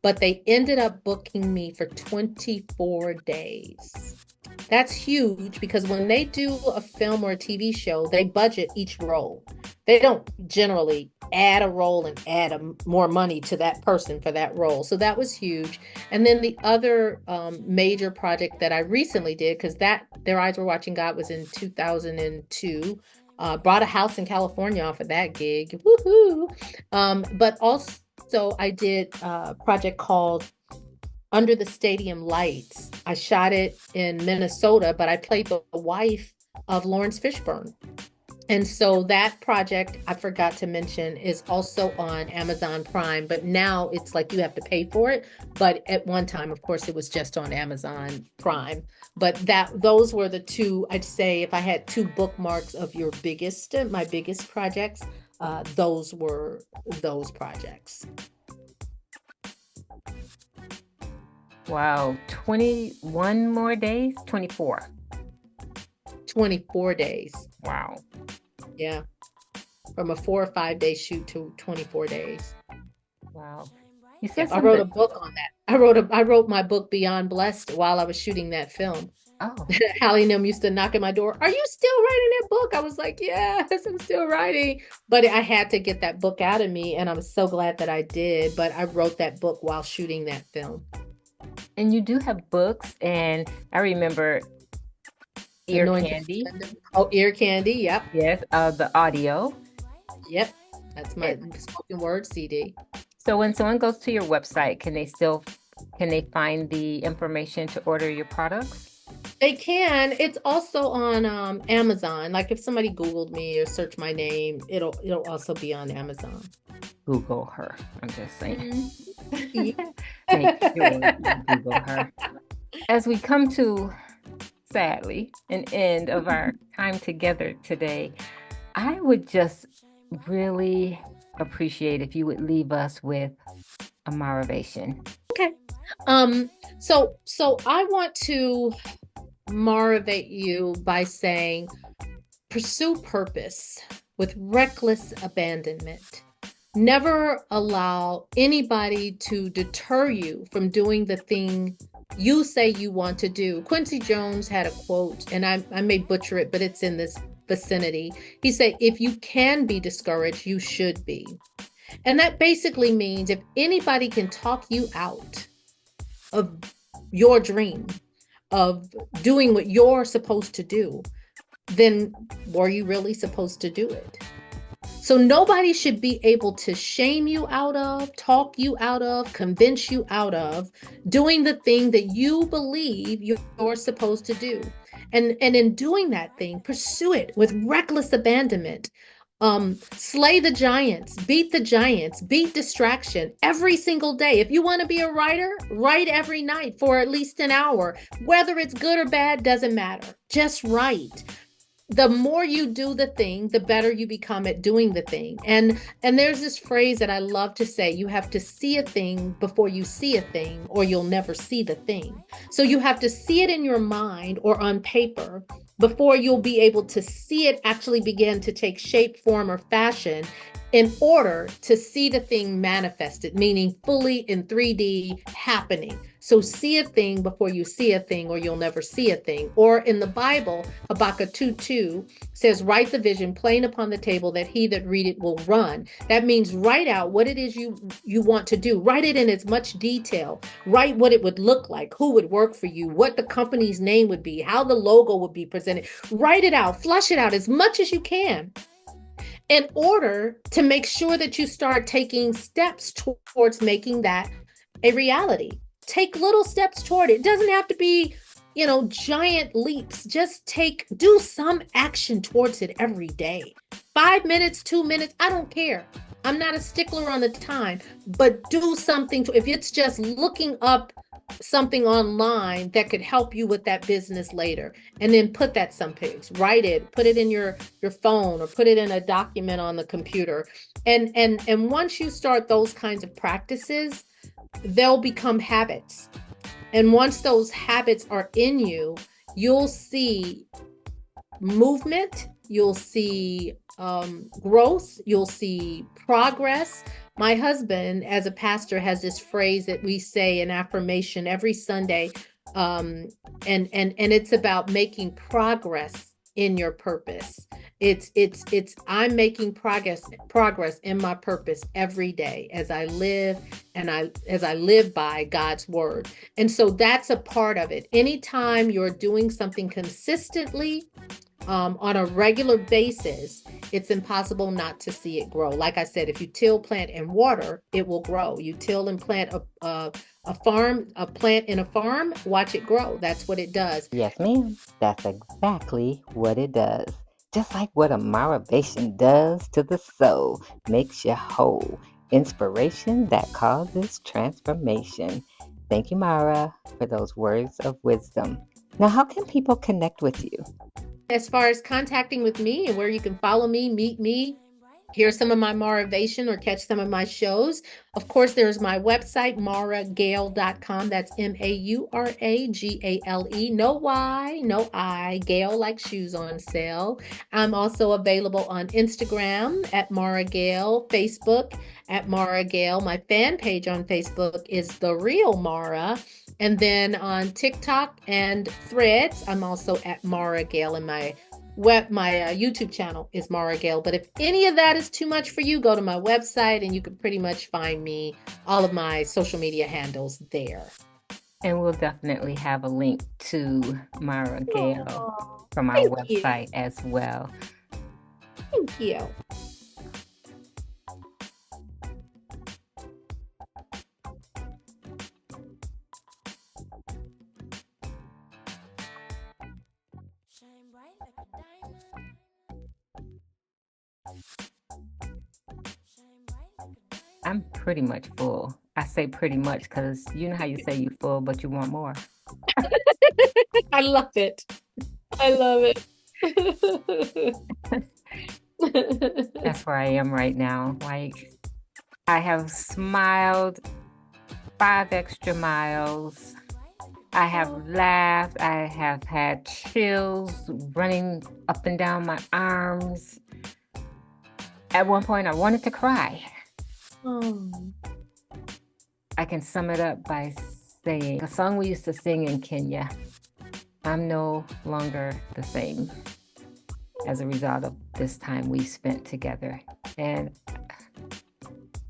but they ended up booking me for 24 days. That's huge, because when they do a film or a TV show, they budget each role. They don't generally add a role and add more money to that person for that role. So that was huge. And then the other major project that I recently did, because Their Eyes Were Watching God was in 2002, bought a house in California off of that gig. Woohoo! But also I did a project called Under the Stadium Lights. I shot it in Minnesota, but I played the wife of Lawrence Fishburne. And so that project, I forgot to mention, is also on Amazon Prime, but now it's like you have to pay for it. But at one time, of course, it was just on Amazon Prime. But those were the 2, I'd say, if I had 2 bookmarks of my biggest projects, those were those projects. Wow, 21 more days? 24. 24 days. Wow. Yeah. From a 4 or 5 day shoot to 24 days. Wow. You said I wrote a book on that. I wrote my book Beyond Blessed while I was shooting that film. Oh. Hallie and them used to knock at my door. Are you still writing that book? I was like, yes, I'm still writing. But I had to get that book out of me, and I'm so glad that I did. But I wrote that book while shooting that film. And you do have books, and I remember Ear Candy. Oh, Ear Candy, yep. Yes, the audio. Yep, that's my spoken word CD. So when someone goes to your website, can they find the information to order your products? They can. It's also on Amazon. Like if somebody Googled me or search my name, it'll also be on Amazon. Google her. I'm just saying. Mm-hmm. Make sure you Google her. As we come to, sadly, an end of our time together today, I would just really appreciate if you would leave us with a motivation. Okay. So I want to motivate you by saying, pursue purpose with reckless abandonment. Never allow anybody to deter you from doing the thing you say you want to do. Quincy Jones had a quote, and I may butcher it, but it's in this vicinity. He said, if you can be discouraged, you should be. And that basically means if anybody can talk you out of your dream, of doing what you're supposed to do, then were you really supposed to do it? So nobody should be able to shame you out of, talk you out of, convince you out of doing the thing that you believe you're supposed to do. And in doing that thing, pursue it with reckless abandonment. Slay the giants, beat distraction every single day. If you want to be a writer, write every night for at least an hour. Whether it's good or bad doesn't matter. Just write. The more you do the thing, the better you become at doing the thing. And there's this phrase that I love to say, you have to see a thing before you see a thing, or you'll never see the thing. So you have to see it in your mind or on paper before you'll be able to see it actually begin to take shape, form, or fashion in order to see the thing manifested, meaning fully in 3D happening. So see a thing before you see a thing, or you'll never see a thing. Or in the Bible, Habakkuk 2:2 says, write the vision plain upon the table, that he that read it will run. That means write out what it is you want to do. Write it in as much detail. Write what it would look like, who would work for you, what the company's name would be, how the logo would be presented. Write it out, flush it out as much as you can, in order to make sure that you start taking steps towards making that a reality. Take little steps toward it. It doesn't have to be, giant leaps. Just do some action towards it every day. 5 minutes, 2 minutes, I don't care. I'm not a stickler on the time, but do something. If it's just looking up something online that could help you with that business later, and then put that someplace, write it, put it in your phone, or put it in a document on the computer. And once you start those kinds of practices, they'll become habits. And once those habits are in you, you'll see movement, you'll see growth, you'll see progress. My husband, as a pastor, has this phrase that we say in affirmation every Sunday, and it's about making progress in your purpose. It's I'm making progress in my purpose every day as I live, and as I live by God's word. And so that's a part of it. Anytime you're doing something consistently, on a regular basis, it's impossible not to see it grow. Like I said, if you till, plant, and water, it will grow. You till and plant a plant in a farm, watch it grow. That's what it does. Yes, ma'am. That's exactly what it does. Just like what a motivation does to the soul, makes you whole. Inspiration that causes transformation. Thank you, Maura, for those words of wisdom. Now, how can people connect with you? As far as contacting with me and where you can follow me, meet me, hear some of my Motivation, or catch some of my shows. Of course, there's my website, mauragale.com. That's MAURAGALE. No Y, no I. Gale like shoes on sale. I'm also available on Instagram at Maura Gale, Facebook at Maura Gale. My fan page on Facebook is The Real Maura. And then on TikTok and Threads, I'm also at Maura Gale, and my YouTube channel is Maura Gale. But if any of that is too much for you, go to my website and you can pretty much find me, all of my social media handles there. And we'll definitely have a link to Maura Gale from our website as well. Thank you. I'm pretty much full. I say pretty much because you know how you say you're full, but you want more. I love it. I love it. That's where I am right now. Like, I have smiled 5 extra miles. I have laughed. I have had chills running up and down my arms. At one point, I wanted to cry. I can sum it up by saying a song we used to sing in Kenya. I'm no longer the same as a result of this time we spent together. And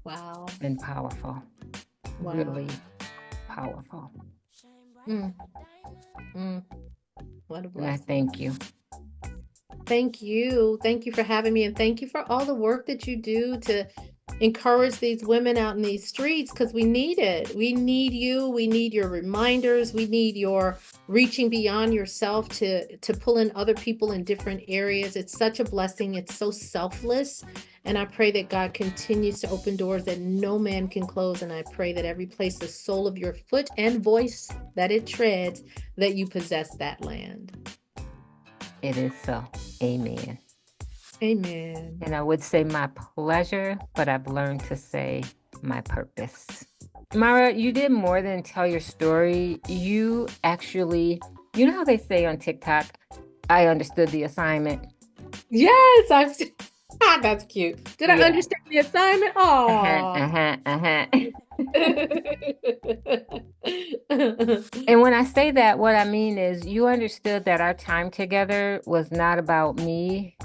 wow, been powerful. Wow. Really powerful. What a blessing. And I thank you. Thank you. Thank you for having me, and thank you for all the work that you do to encourage these women out in these streets, because we need it. We need you. We need your reminders. We need your reaching beyond yourself to pull in other people in different areas. It's such a blessing. It's so selfless. And I pray that God continues to open doors that no man can close. And I pray that every place the sole of your foot and voice that it treads, that you possess that land. It is so. Amen. Amen. And I would say my pleasure, but I've learned to say my purpose. Maura, you did more than tell your story. You actually, you know how they say on TikTok, I understood the assignment? Yes, that's cute. Did I understand the assignment? And when I say that, what I mean is you understood that our time together was not about me.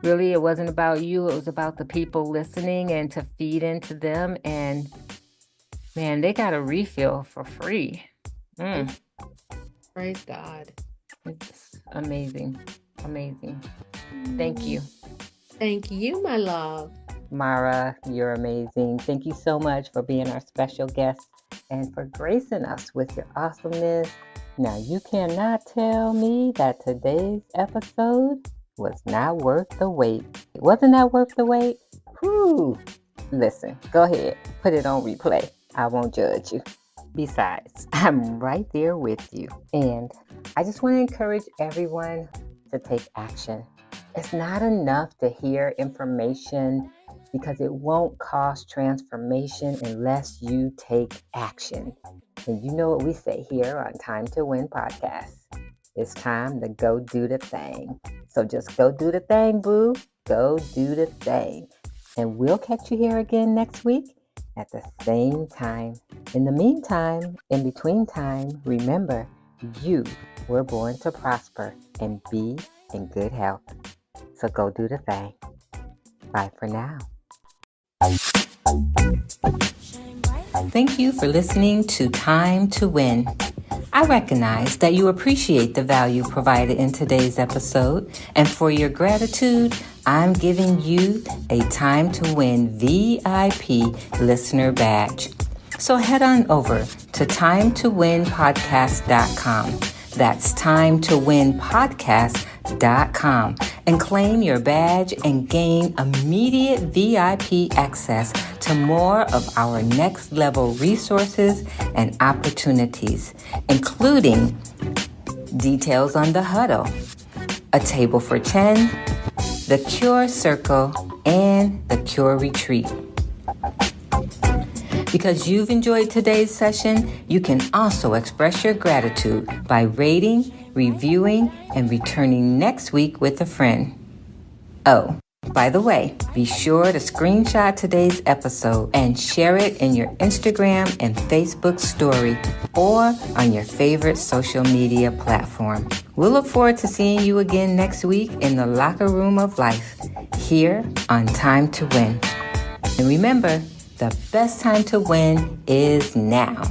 Really, it wasn't about you. It was about the people listening and to feed into them. And man, they got a refill for free. Praise God. It's amazing. Amazing. Thank you. Thank you, my love. Maura, you're amazing. Thank you so much for being our special guest and for gracing us with your awesomeness. Now, you cannot tell me that today's episode was not worth the wait. Wasn't that worth the wait? Whew. Listen, go ahead. Put it on replay. I won't judge you. Besides, I'm right there with you. And I just want to encourage everyone to take action. It's not enough to hear information because it won't cause transformation unless you take action. And you know what we say here on Time to Win podcast. It's time to go do the thing. So just go do the thing, boo. Go do the thing. And we'll catch you here again next week at the same time. In the meantime, in between time, remember, you were born to prosper and be in good health. So go do the thing. Bye for now. Thank you for listening to Time to Win. I recognize that you appreciate the value provided in today's episode, and for your gratitude, I'm giving you a Time to Win VIP listener badge. So head on over to timetowinpodcast.com. That's timetowinpodcast.com and claim your badge and gain immediate VIP access to more of our next level resources and opportunities, including details on the huddle, a table for 10, the Cure Circle, and the Cure Retreat. Because you've enjoyed today's session, you can also express your gratitude by rating, reviewing, and returning next week with a friend. Oh, by the way, be sure to screenshot today's episode and share it in your Instagram and Facebook story or on your favorite social media platform. We'll look forward to seeing you again next week in the locker room of life here on Time to Win. And remember, the best time to win is now.